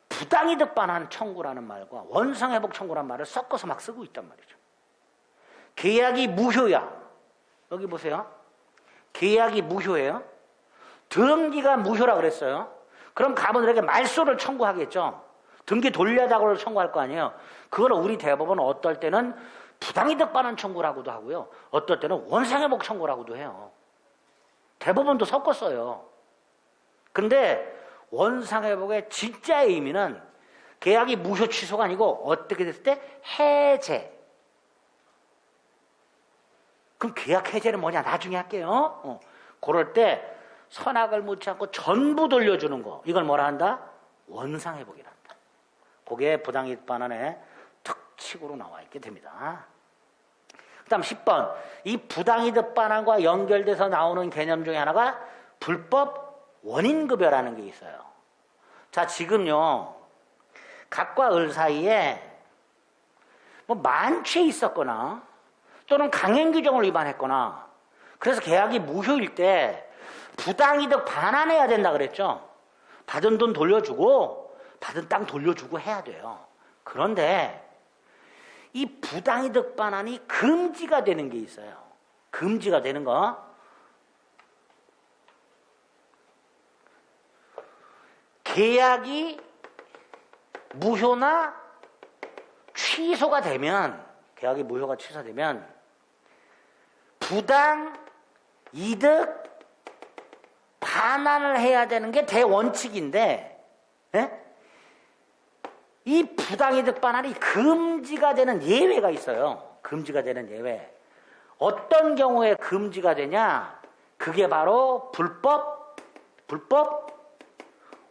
부당이득 반환 청구라는 말과 원상회복 청구라는 말을 섞어서 막 쓰고 있단 말이죠. 계약이 무효야. 여기 보세요. 계약이 무효예요. 등기가 무효라 그랬어요. 그럼 가분들에게 말소를 청구하겠죠. 등기 돌려달라고 청구할 거 아니에요. 그걸 우리 대법원은 어떨 때는 부당이득 반환 청구라고도 하고요. 어떨 때는 원상회복 청구라고도 해요. 대법원도 섞었어요. 근데 원상회복의 진짜의 의미는 계약이 무효 취소가 아니고 어떻게 됐을 때 해제. 그럼 계약 해제는 뭐냐? 나중에 할게요. 그럴 때 선악을 묻지 않고 전부 돌려주는 거. 이걸 뭐라 한다? 원상회복이란다. 그게 부당이득 반환의 특칙으로 나와 있게 됩니다. 그 다음 10번. 이 부당이득 반환과 연결돼서 나오는 개념 중에 하나가 불법 원인급여라는 게 있어요. 자, 지금요, 갑과 을 사이에 뭐 만취해 있었거나 또는 강행규정을 위반했거나 그래서 계약이 무효일 때 부당이득 반환해야 된다 그랬죠. 받은 돈 돌려주고 받은 땅 돌려주고 해야 돼요. 그런데 이 부당이득 반환이 금지가 되는 게 있어요. 금지가 되는 거. 계약이 무효나 취소가 되면, 계약이 무효가 취소되면 부당 이득 반환을 해야 되는 게 대원칙인데, 이 부당이득 반환이 금지가 되는 예외가 있어요. 금지가 되는 예외. 어떤 경우에 금지가 되냐? 그게 바로 불법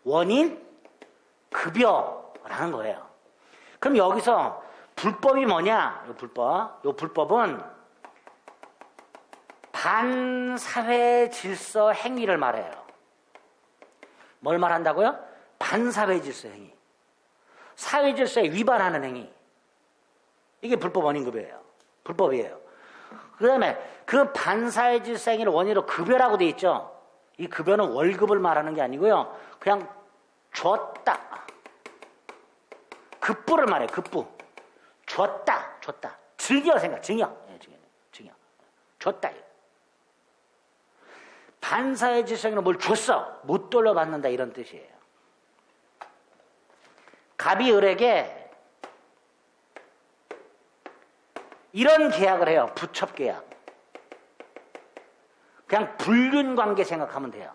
원인 급여라는 거예요. 그럼 여기서 불법이 뭐냐? 요 불법은 반사회 질서 행위를 말해요. 뭘 말한다고요? 반사회질서 행위. 사회질서에 위반하는 행위. 이게 불법 원인급여예요. 불법이에요. 그 다음에 그 반사회질서 행위를 원인으로 급여라고 돼 있죠. 이 급여는 월급을 말하는 게 아니고요. 그냥 줬다. 급부를 말해요. 급부. 줬다. 증여 생각. 증여. 줬다. 반사회질서 행위는 뭘 줬어. 못 돌려받는다 이런 뜻이에요. 갑이 을에게 이런 계약을 해요. 부첩계약. 그냥 불륜관계 생각하면 돼요.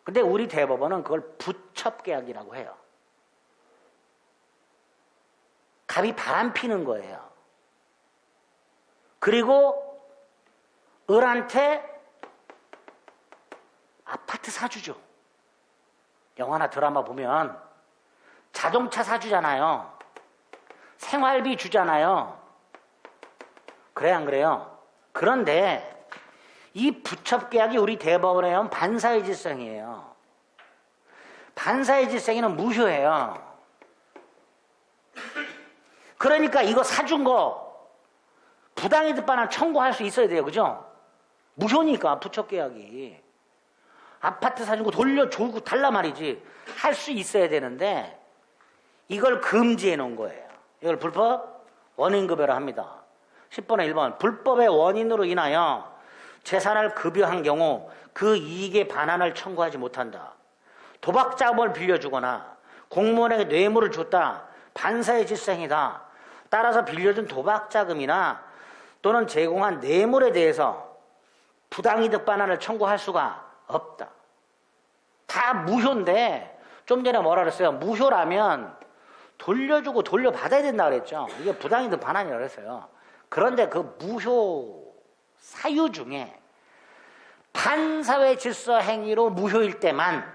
근데 우리 대법원은 그걸 부첩계약이라고 해요. 갑이 바람피는 거예요. 그리고 을한테 아파트 사주죠. 영화나 드라마 보면 자동차 사주잖아요. 생활비 주잖아요. 그래 안 그래요? 그런데 이 부첩계약이 우리 대법원에 의하면 반사회질성이에요. 반사회질성이는 무효예요. 그러니까 이거 사준 거 부당이득 반환 청구할 수 있어야 돼요. 그죠? 무효니까 부첩계약이. 아파트 사준 거 돌려주고 달라 말이지. 할 수 있어야 되는데 이걸 금지해 놓은 거예요. 이걸 불법 원인급여라 합니다. 10번에 1번 불법의 원인으로 인하여 재산을 급여한 경우 그 이익의 반환을 청구하지 못한다. 도박자금을 빌려주거나 공무원에게 뇌물을 줬다. 반사의 질서행위다. 따라서 빌려준 도박자금이나 또는 제공한 뇌물에 대해서 부당이득 반환을 청구할 수가 없다. 다 무효인데 좀 전에 뭐라 그랬어요? 무효라면 돌려주고 돌려받아야 된다 그랬죠. 이게 부당이득 반환이라고 그랬어요. 그런데 그 무효 사유 중에 반사회 질서 행위로 무효일 때만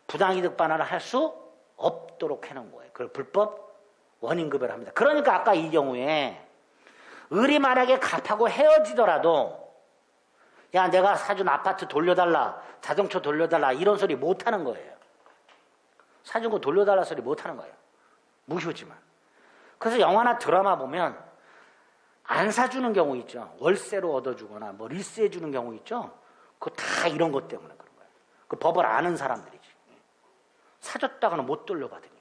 부당이득 반환을 할 수 없도록 해놓은 거예요. 그걸 불법 원인급여를 합니다. 그러니까 아까 이 경우에 을이 만약에 갑하고 헤어지더라도 야 내가 사준 아파트 돌려달라, 자동차 돌려달라 이런 소리 못하는 거예요. 사준 거 돌려달라 소리 못하는 거예요. 무효지만. 그래서 영화나 드라마 보면 안 사주는 경우 있죠. 월세로 얻어주거나 뭐 리스해주는 경우 있죠. 그거 다 이런 것 때문에 그런 거예요. 그 법을 아는 사람들이지. 사줬다가는 못 돌려받으니까.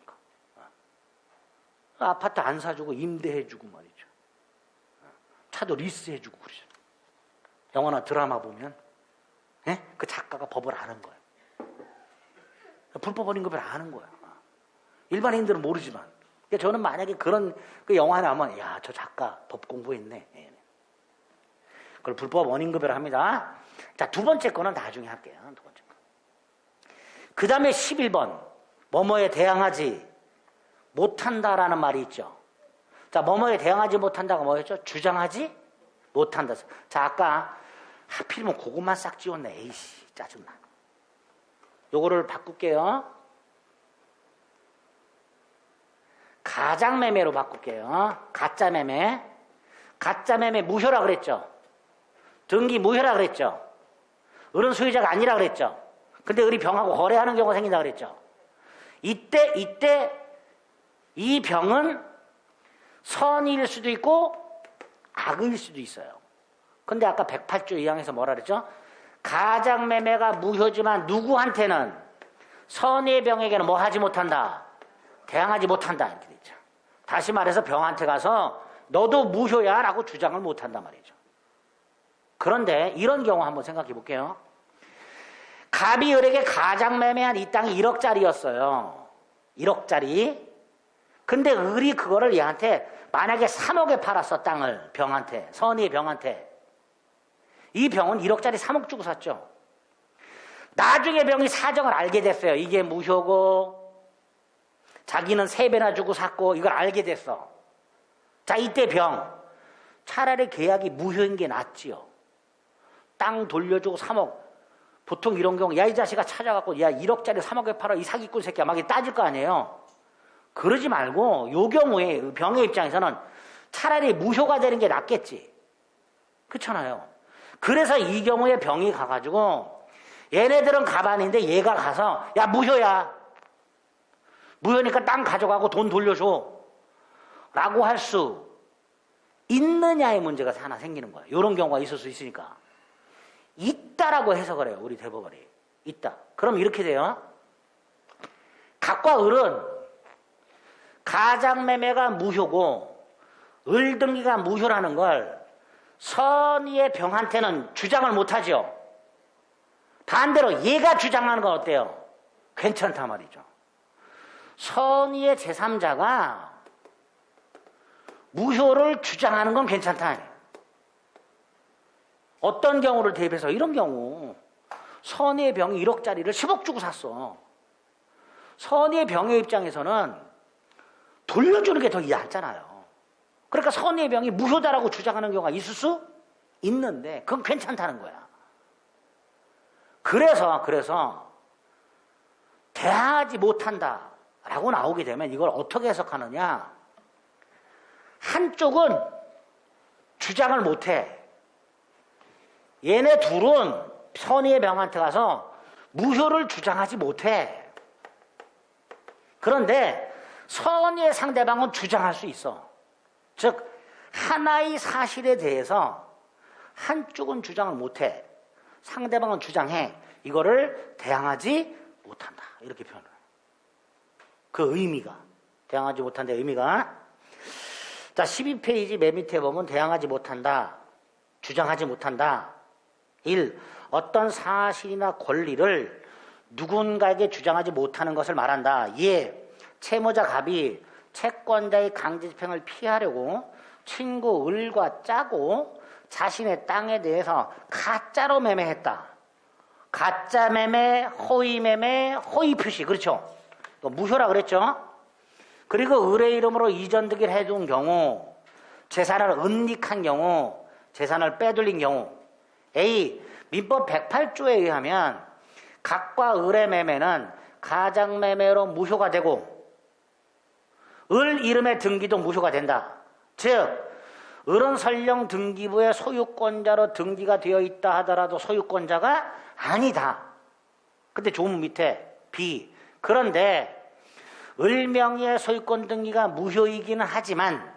아파트 안 사주고 임대해주고 말이죠. 차도 리스해주고 그러죠. 영화나 드라마 보면 그 작가가 법을 아는 거예요. 불법 원인급여를 아는 거야. 일반인들은 모르지만. 그러니까 저는 만약에 그런 그 영화 나오면 야, 저 작가 법 공부했네. 그걸 불법 원인급여를 합니다. 자, 두 번째 거는 나중에 할게요. 두 번째 거. 그 다음에 11번. 뭐뭐에 대항하지 못한다라는 말이 있죠. 자, 뭐뭐에 대항하지 못한다가 뭐였죠? 주장하지 못한다. 자, 아까 하필이면 그것만 싹 지웠네. 에이씨, 짜증나. 요거를 바꿀게요. 가장매매로 바꿀게요. 가짜매매. 가짜매매 무효라 그랬죠. 등기 무효라 그랬죠. 을은 소유자가 아니라 그랬죠. 근데 을이 병하고 거래하는 경우가 생긴다 그랬죠. 이때 이 병은 선일 수도 있고 악일 수도 있어요. 근데 아까 108조 2항에서 뭐라 그랬죠? 가장매매가 무효지만 누구한테는 선의의 병에게는 뭐 하지 못한다? 대항하지 못한다. 이렇게 돼 있죠. 다시 말해서 병한테 가서 너도 무효야 라고 주장을 못한단 말이죠. 그런데 이런 경우 한번 생각해 볼게요. 갑이 을에게 가장매매한 이 땅이 1억짜리였어요. 1억짜리. 근데 을이 그거를 얘한테 만약에 3억에 팔았어. 땅을 병한테. 선의의 병한테. 이 병은 1억짜리 3억 주고 샀죠. 나중에 병이 사정을 알게 됐어요. 이게 무효고 자기는 3배나 주고 샀고 이걸 알게 됐어. 자, 이때 병. 차라리 계약이 무효인 게 낫지요. 땅 돌려주고 3억. 보통 이런 경우 야 이 자식아 찾아갖고 야 1억짜리 3억에 팔아 이 사기꾼 새끼야 막 따질 거 아니에요. 그러지 말고 요 경우에 병의 입장에서는 차라리 무효가 되는 게 낫겠지. 그렇잖아요. 그래서 이 경우에 병이 가가지고 얘네들은 가반인데 얘가 가서 야 무효야. 무효니까 땅 가져가고 돈 돌려줘. 라고 할 수 있느냐의 문제가 하나 생기는 거야. 이런 경우가 있을 수 있으니까. 있다라고 해석을 해요. 우리 대법원이. 있다. 그럼 이렇게 돼요. 각과 을은 가장매매가 무효고 을등기가 무효라는 걸 선의의 병한테는 주장을 못하죠. 반대로 얘가 주장하는 건 어때요? 괜찮다 말이죠. 선의의 제3자가 무효를 주장하는 건 괜찮다. 어떤 경우를 대입해서 이런 경우 선의의 병이 1억짜리를 10억 주고 샀어. 선의의 병의 입장에서는 돌려주는 게 더 낫잖아요. 그러니까 선의의 병이 무효다라고 주장하는 경우가 있을 수 있는데 그건 괜찮다는 거야. 그래서 대항하지 못한다라고 나오게 되면 이걸 어떻게 해석하느냐. 한쪽은 주장을 못해. 얘네 둘은 선의의 병한테 가서 무효를 주장하지 못해. 그런데 선의의 상대방은 주장할 수 있어. 즉 하나의 사실에 대해서 한쪽은 주장을 못해. 상대방은 주장해. 이거를 대항하지 못한다. 이렇게 표현을 해요. 그 의미가. 대항하지 못한다의 의미가. 자, 12페이지 맨 밑에 보면 대항하지 못한다. 주장하지 못한다. 1. 어떤 사실이나 권리를 누군가에게 주장하지 못하는 것을 말한다. 예. 채무자 갑이 채권자의 강제집행을 피하려고 친구 을과 짜고 자신의 땅에 대해서 가짜로 매매했다. 가짜 매매, 허위 매매, 허위 표시. 그렇죠? 또 무효라 그랬죠? 그리고 을의 이름으로 이전득이를 해둔 경우, 재산을 은닉한 경우, 재산을 빼돌린 경우. A. 민법 108조에 의하면 각과 을의 매매는 가장매매로 무효가 되고 을 이름의 등기도 무효가 된다. 즉 을은 설령 등기부의 소유권자로 등기가 되어 있다 하더라도 소유권자가 아니다. 근데 조문 밑에 B. 그런데 을 명의의 소유권 등기가 무효이기는 하지만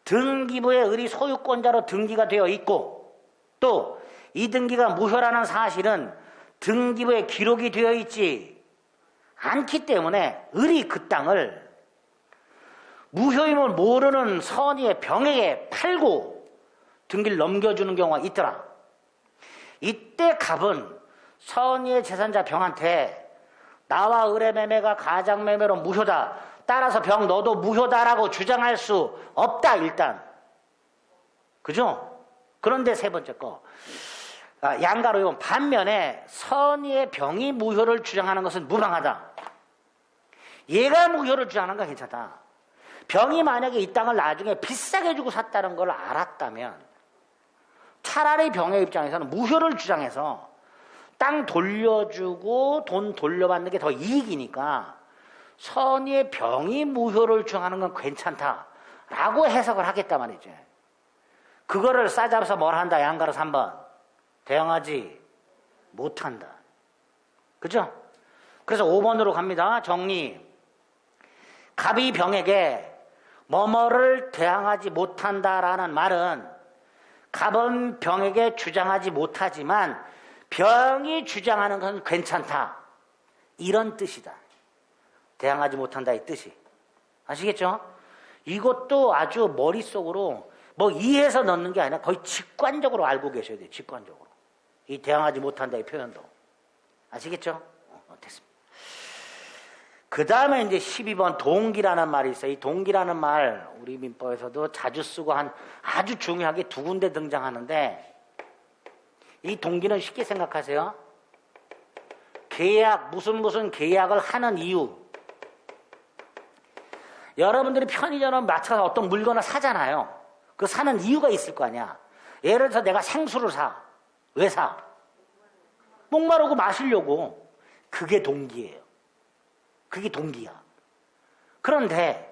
등기부에 을이 소유권자로 등기가 되어 있고 또 이 등기가 무효라는 사실은 등기부에 기록이 되어 있지 않기 때문에 을이 그 땅을 무효임을 모르는 선의의 병에게 팔고 등기를 넘겨주는 경우가 있더라. 이때 갑은 선의의 재산자 병한테 나와 을의 매매가 가장매매로 무효다. 따라서 병 너도 무효다라고 주장할 수 없다. 일단. 그죠? 그런데 세 번째 거. 양가로 이건 반면에 선의의 병이 무효를 주장하는 것은 무방하다. 얘가 무효를 주장하는 건 괜찮다. 병이 만약에 이 땅을 나중에 비싸게 주고 샀다는 걸 알았다면 차라리 병의 입장에서는 무효를 주장해서 땅 돌려주고 돈 돌려받는 게 더 이익이니까 선의의 병이 무효를 주장하는 건 괜찮다라고 해석을 하겠다 말이죠. 그거를 싸잡아서 뭘 한다. 양가로 3번. 대항하지 못한다. 그죠? 그래서 5번으로 갑니다. 정리. 갑이 병에게 뭐뭐를 대항하지 못한다라는 말은 갑은 병에게 주장하지 못하지만 병이 주장하는 건 괜찮다. 이런 뜻이다. 대항하지 못한다의 뜻이. 아시겠죠? 이것도 아주 머릿속으로 뭐 이해해서 넣는 게 아니라 거의 직관적으로 알고 계셔야 돼요. 직관적으로. 이 대항하지 못한다의 표현도. 아시겠죠? 됐습니다. 그 다음에 이제 12번 동기라는 말이 있어요. 이 동기라는 말 우리 민법에서도 자주 쓰고 한 아주 중요하게 두 군데 등장하는데 이 동기는 쉽게 생각하세요. 계약, 무슨 계약을 하는 이유. 여러분들이 편의점에 맞춰서 어떤 물건을 사잖아요. 그 사는 이유가 있을 거 아니야. 예를 들어서 내가 생수를 사. 왜 사? 목마르고 마시려고. 그게 동기예요. 그게 동기야. 그런데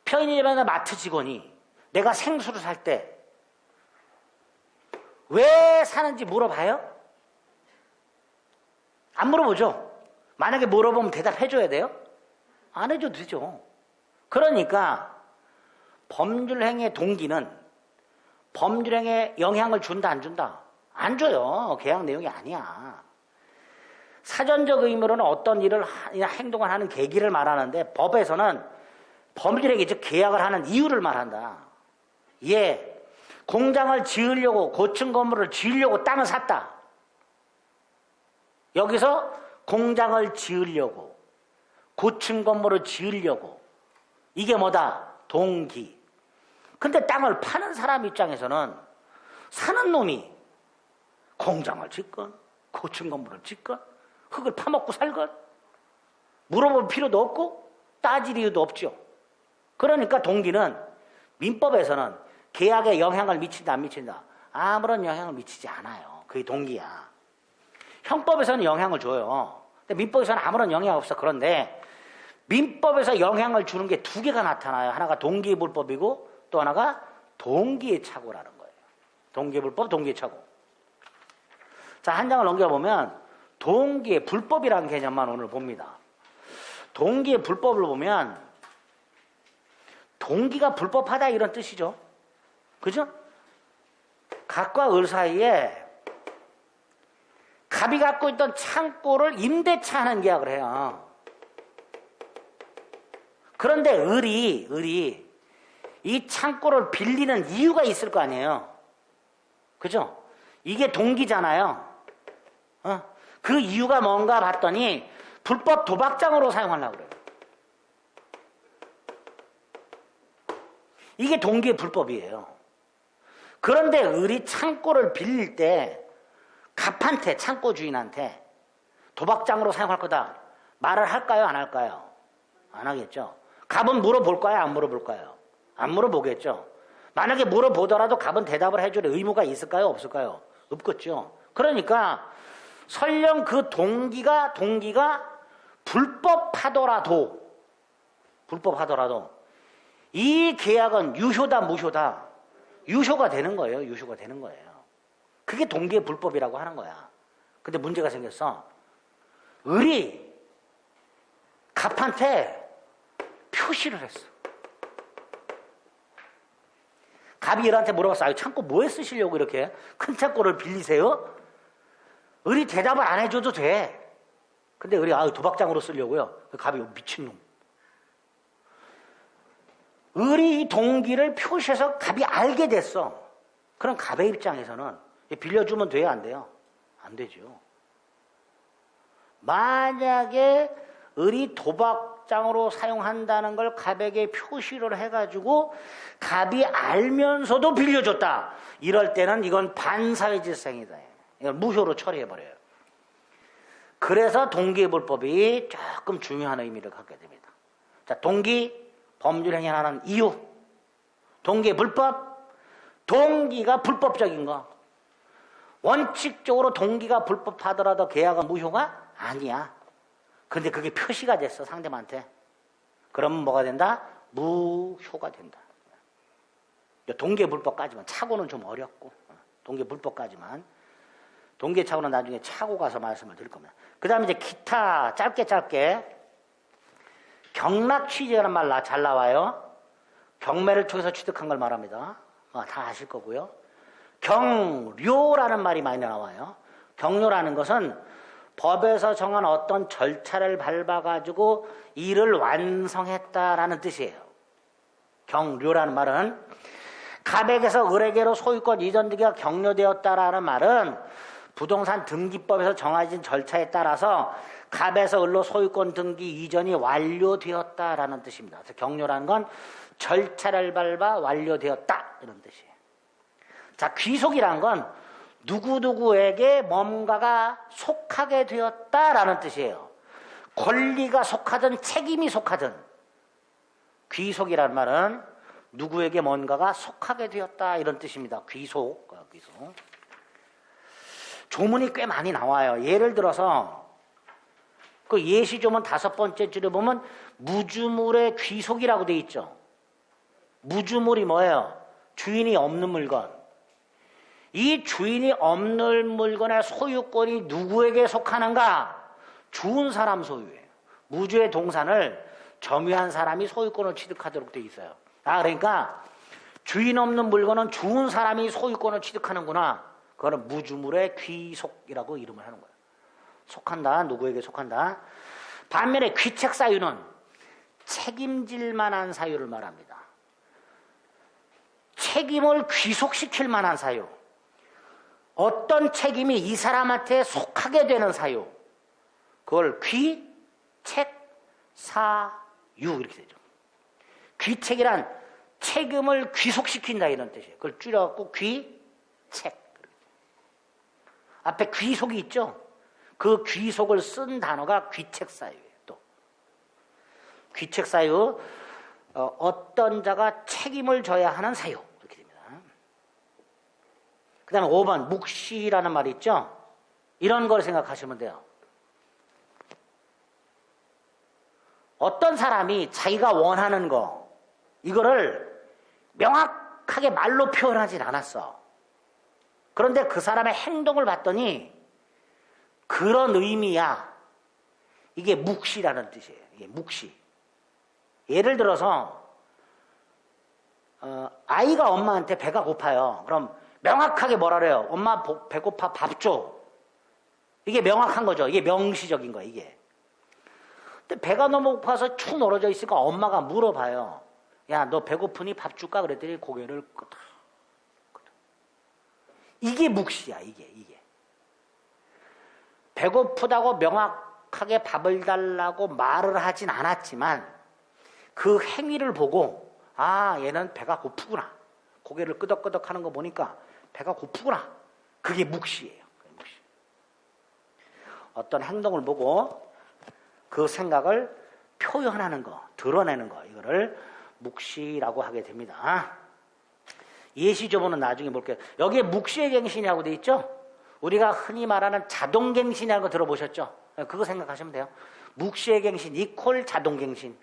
편의점이나 마트 직원이 내가 생수를 살 때 왜 사는지 물어봐요? 안 물어보죠. 만약에 물어보면 대답해줘야 돼요? 안 해줘도 되죠. 그러니까 법률행위의 동기는 법률행위에 영향을 준다 안 준다? 안 줘요. 계약 내용이 아니야. 사전적 의무로는 어떤 일을 행동을 하는 계기를 말하는데 법에서는 법률행위 즉 계약을 하는 이유를 말한다. 예, 공장을 지으려고 고층 건물을 지으려고 땅을 샀다. 여기서 공장을 지으려고 고층 건물을 지으려고 이게 뭐다? 동기. 근데 땅을 파는 사람 입장에서는 사는 놈이 공장을 짓건 고층 건물을 짓건 흙을 파먹고 살건 물어볼 필요도 없고 따질 이유도 없죠. 그러니까 동기는 민법에서는 계약에 영향을 미친다 안 미친다? 아무런 영향을 미치지 않아요. 그게 동기야. 형법에서는 영향을 줘요. 근데 민법에서는 아무런 영향 없어. 그런데 민법에서 영향을 주는 게 두 개가 나타나요. 하나가 동기의 불법이고 또 하나가 동기의 착오라는 거예요. 동기의 불법, 동기의 착오. 자, 한 장을 넘겨보면 동기의 불법이라는 개념만 오늘 봅니다. 동기의 불법을 보면 동기가 불법하다 이런 뜻이죠. 그죠? 갑과 을 사이에 갑이 갖고 있던 창고를 임대차 하는 계약을 해요. 그런데 을이 이 창고를 빌리는 이유가 있을 거 아니에요. 그죠? 이게 동기잖아요. 그 이유가 뭔가 봤더니 불법 도박장으로 사용하려고 그래요. 이게 동기의 불법이에요. 그런데 을이 창고를 빌릴 때 갑한테, 창고 주인한테 도박장으로 사용할 거다 말을 할까요? 안 할까요? 안 하겠죠. 갑은 물어볼까요? 안 물어볼까요? 안 물어보겠죠. 만약에 물어보더라도 갑은 대답을 해줄 의무가 있을까요? 없을까요? 없겠죠. 그러니까 설령 그 동기가 불법하더라도 이 계약은 유효다 무효다? 유효가 되는 거예요. 유효가 되는 거예요. 그게 동기의 불법이라고 하는 거야. 근데 문제가 생겼어. 을이 갑한테 표시를 했어. 갑이 을한테 물어봤어. 아, 창고 뭐에 쓰시려고 이렇게 큰 창고를 빌리세요? 을이 대답을 안 해줘도 돼. 근데 을이 도박장으로 쓰려고요. 갑이 미친놈. 을이 이 동기를 표시해서 갑이 알게 됐어. 그럼 갑의 입장에서는 빌려주면 돼요? 안 돼요? 안 되죠. 만약에 을이 도박장으로 사용한다는 걸 갑에게 표시를 해가지고 갑이 알면서도 빌려줬다. 이럴 때는 이건 반사회질생이다. 이걸 무효로 처리해버려요. 그래서 동기불법이 조금 중요한 의미를 갖게 됩니다. 자, 동기, 법률행위 하는 이유. 동기불법, 동기가 불법적인 거. 원칙적으로 동기가 불법하더라도 계약은 무효가 아니야. 근데 그게 표시가 됐어, 상대방한테. 그러면 뭐가 된다? 무효가 된다. 동기불법까지만. 착오는 좀 어렵고. 동기불법까지만. 동기차고는 나중에 차고 가서 말씀을 드릴 겁니다. 그 다음에 이제 기타 짧게 경락 취재라는 말 잘 나와요. 경매를 통해서 취득한 걸 말합니다. 다 아실 거고요. 경료라는 말이 많이 나와요. 경료라는 것은 법에서 정한 어떤 절차를 밟아가지고 일을 완성했다라는 뜻이에요. 경료라는 말은 갑에게서 을에게로 소유권 이전 등기가 경료되었다라는 말은 부동산 등기법에서 정해진 절차에 따라서 갑에서 을로 소유권 등기 이전이 완료되었다라는 뜻입니다. 그래서 경료라는 건 절차를 밟아 완료되었다 이런 뜻이에요. 자, 귀속이라는 건 누구누구에게 뭔가가 속하게 되었다라는 뜻이에요. 권리가 속하든 책임이 속하든 귀속이라는 말은 누구에게 뭔가가 속하게 되었다 이런 뜻입니다. 귀속. 조문이 꽤 많이 나와요. 예를 들어서 그 예시조문 5번째 줄에 보면 무주물의 귀속이라고 돼 있죠. 무주물이 뭐예요? 주인이 없는 물건. 이 주인이 없는 물건의 소유권이 누구에게 속하는가? 주운 사람 소유예요. 무주의 동산을 점유한 사람이 소유권을 취득하도록 돼 있어요. 그러니까 주인 없는 물건은 주운 사람이 소유권을 취득하는구나. 그거는 무주물의 귀속이라고 이름을 하는 거예요. 속한다. 누구에게 속한다. 반면에 귀책 사유는 책임질 만한 사유를 말합니다. 책임을 귀속시킬 만한 사유. 어떤 책임이 이 사람한테 속하게 되는 사유. 그걸 귀책 사유 이렇게 되죠. 귀책이란 책임을 귀속시킨다 이런 뜻이에요. 그걸 줄여갖고 귀책. 앞에 귀속이 있죠. 그 귀속을 쓴 단어가 귀책사유예요. 또 귀책사유, 어떤 자가 책임을 져야 하는 사유 이렇게 됩니다. 그 다음에 5번 묵시라는 말이 있죠. 이런 걸 생각하시면 돼요. 어떤 사람이 자기가 원하는 거 이거를 명확하게 말로 표현하진 않았어. 그런데 그 사람의 행동을 봤더니 그런 의미야. 이게 묵시라는 뜻이에요. 이게 묵시. 예를 들어서 아이가 엄마한테 배가 고파요. 그럼 명확하게 뭐라 그래요? 엄마 배고파 밥 줘. 이게 명확한 거죠. 이게 명시적인 거예요. 이게. 근데 배가 너무 고파서 축 늘어져 있으니까 엄마가 물어봐요. 야, 너 배고프니 밥 줄까? 그랬더니 고개를 끄덕. 이게 묵시야. 이게. 배고프다고 명확하게 밥을 달라고 말을 하진 않았지만 그 행위를 보고 아, 얘는 배가 고프구나. 고개를 끄덕끄덕 하는 거 보니까 배가 고프구나. 그게 묵시예요. 묵시. 어떤 행동을 보고 그 생각을 표현하는 거, 드러내는 거, 이거를 묵시라고 하게 됩니다. 예시조문은 나중에 볼게요. 여기에 묵시의 갱신이라고 돼 있죠? 우리가 흔히 말하는 자동갱신이라는 거 들어보셨죠? 그거 생각하시면 돼요. 묵시의 갱신 이퀄 자동갱신.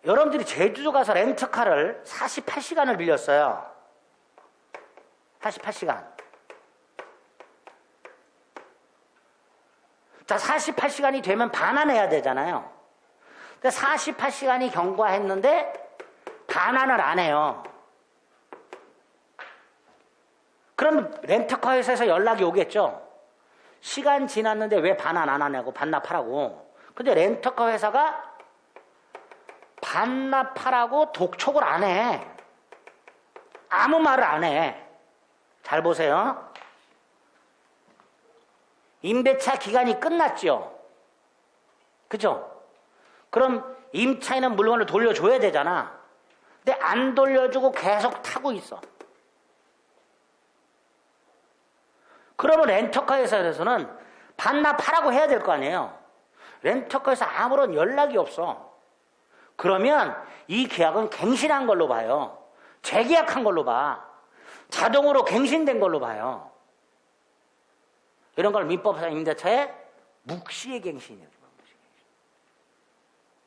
여러분들이 제주도 가서 렌트카를 48시간을 빌렸어요. 48시간. 자, 48시간이 되면 반환해야 되잖아요. 근데 48시간이 경과했는데 반환을 안 해요. 그럼 렌터카 회사에서 연락이 오겠죠. 시간 지났는데 왜 반환 안 하냐고, 반납하라고. 근데 렌터카 회사가 반납하라고 독촉을 안 해. 아무 말을 안 해. 잘 보세요. 임대차 기간이 끝났죠. 그죠? 그럼 임차인은 물건을 돌려줘야 되잖아. 근데 안 돌려주고 계속 타고 있어. 그러면 렌터카회사에서는 반납하라고 해야 될 거 아니에요. 렌터카에서 아무런 연락이 없어. 그러면 이 계약은 갱신한 걸로 봐요. 재계약한 걸로 봐. 자동으로 갱신된 걸로 봐요. 이런 걸 민법상 임대차의 묵시의 갱신이에요.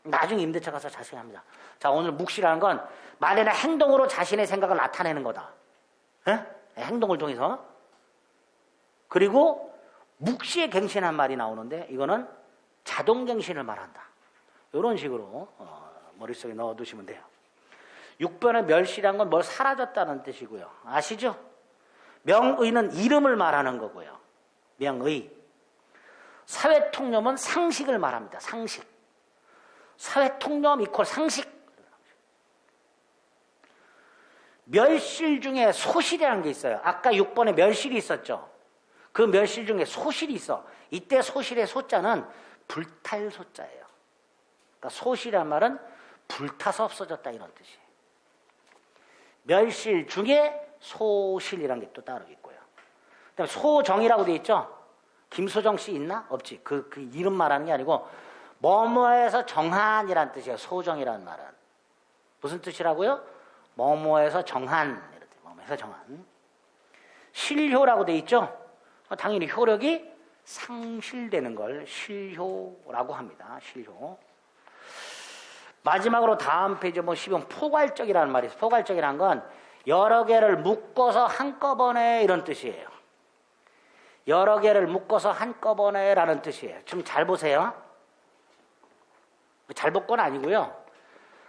나중에 임대차 가서 자세히 합니다. 자, 오늘 묵시라는 건 말이나 행동으로 자신의 생각을 나타내는 거다. 에? 행동을 통해서. 그리고 묵시의 갱신한 말이 나오는데 이거는 자동갱신을 말한다. 이런 식으로 머릿속에 넣어두시면 돼요. 6번의 멸시란 건 뭘 사라졌다는 뜻이고요. 아시죠? 명의는 이름을 말하는 거고요. 명의. 사회통념은 상식을 말합니다. 상식. 사회통념 이퀄 상식. 멸실 중에 소실이라는 게 있어요. 아까 6번에 멸실이 있었죠. 그 멸실 중에 소실이 있어. 이때 소실의 소자는 불탈 소자예요. 그러니까 소실이란 말은 불타서 없어졌다 이런 뜻이에요. 멸실 중에 소실이라는 게 또 따로 있고요. 그다음에 소정이라고 돼 있죠. 김소정 씨 있나? 없지. 그 이름 말하는 게 아니고 뭐뭐에서 정한이라는 뜻이에요. 소정이라는 말은. 무슨 뜻이라고요? 뭐뭐에서 정한. 이런 뜻. 뭐뭐에서 정한. 실효라고 돼 있죠. 당연히 효력이 상실되는 걸 실효라고 합니다. 실효. 마지막으로 다음 페이지 보시면 포괄적이라는 말이 있어요. 포괄적이라는 건 여러 개를 묶어서 한꺼번에 이런 뜻이에요. 여러 개를 묶어서 한꺼번에 라는 뜻이에요. 좀 잘 보세요. 잘 볼 건 아니고요.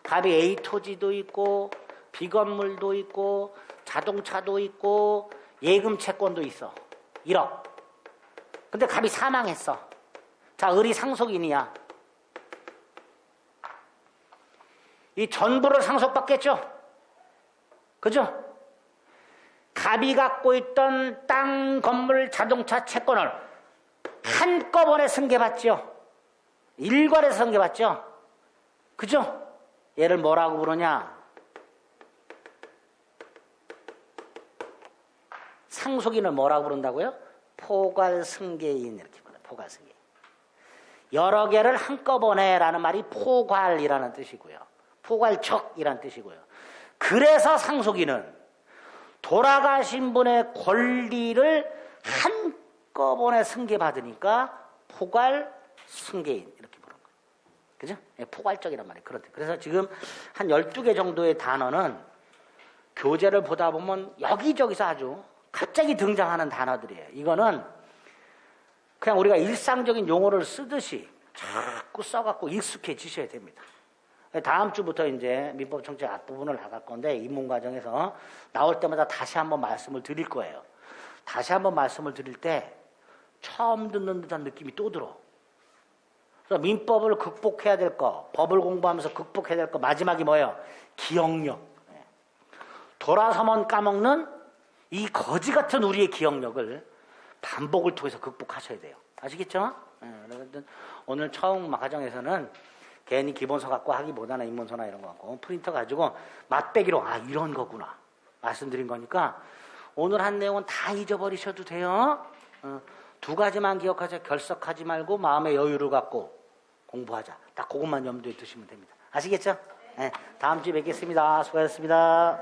갑이 A 토지도 있고 비건물도 있고 자동차도 있고 예금 채권도 있어. 1억. 근데 갑이 사망했어. 자, 을이 상속인이야. 이 전부를 상속받겠죠? 그죠? 갑이 갖고 있던 땅, 건물, 자동차, 채권을 한꺼번에 승계받죠? 일괄해서 승계받죠? 그죠? 얘를 뭐라고 부르냐? 상속인을 뭐라고 부른다고요? 포괄승계인 이렇게 불러요. 포괄승계인. 여러 개를 한꺼번에 라는 말이 포괄이라는 뜻이고요. 포괄적이라는 뜻이고요. 그래서 상속인은 돌아가신 분의 권리를 한꺼번에 승계받으니까 포괄승계인 이렇게 부르는 거예요. 그죠? 포괄적이란 말이에요. 그렇대. 그래서 지금 한 12개 정도의 단어는 교재를 보다 보면 여기저기서 아주 갑자기 등장하는 단어들이에요. 이거는 그냥 우리가 일상적인 용어를 쓰듯이 자꾸 써갖고 익숙해지셔야 됩니다. 다음 주부터 이제 민법 정책 앞부분을 나갈 건데 입문 과정에서 나올 때마다 다시 한번 말씀을 드릴 거예요. 다시 한번 말씀을 드릴 때 처음 듣는 듯한 느낌이 또 들어. 그래서 민법을 극복해야 될 거, 법을 공부하면서 극복해야 될 거 마지막이 뭐예요? 기억력. 돌아서면 까먹는 이 거지 같은 우리의 기억력을 반복을 통해서 극복하셔야 돼요. 아시겠죠? 오늘 처음 과정에서는 괜히 기본서 갖고 하기보다는 입문서나 이런 거 갖고 프린터 가지고 맛배기로 아 이런 거구나 말씀드린 거니까 오늘 한 내용은 다 잊어버리셔도 돼요. 두 가지만 기억하세요. 결석하지 말고 마음의 여유를 갖고 공부하자. 딱 그것만 염두에 두시면 됩니다. 아시겠죠? 네, 다음 주에 뵙겠습니다. 수고하셨습니다.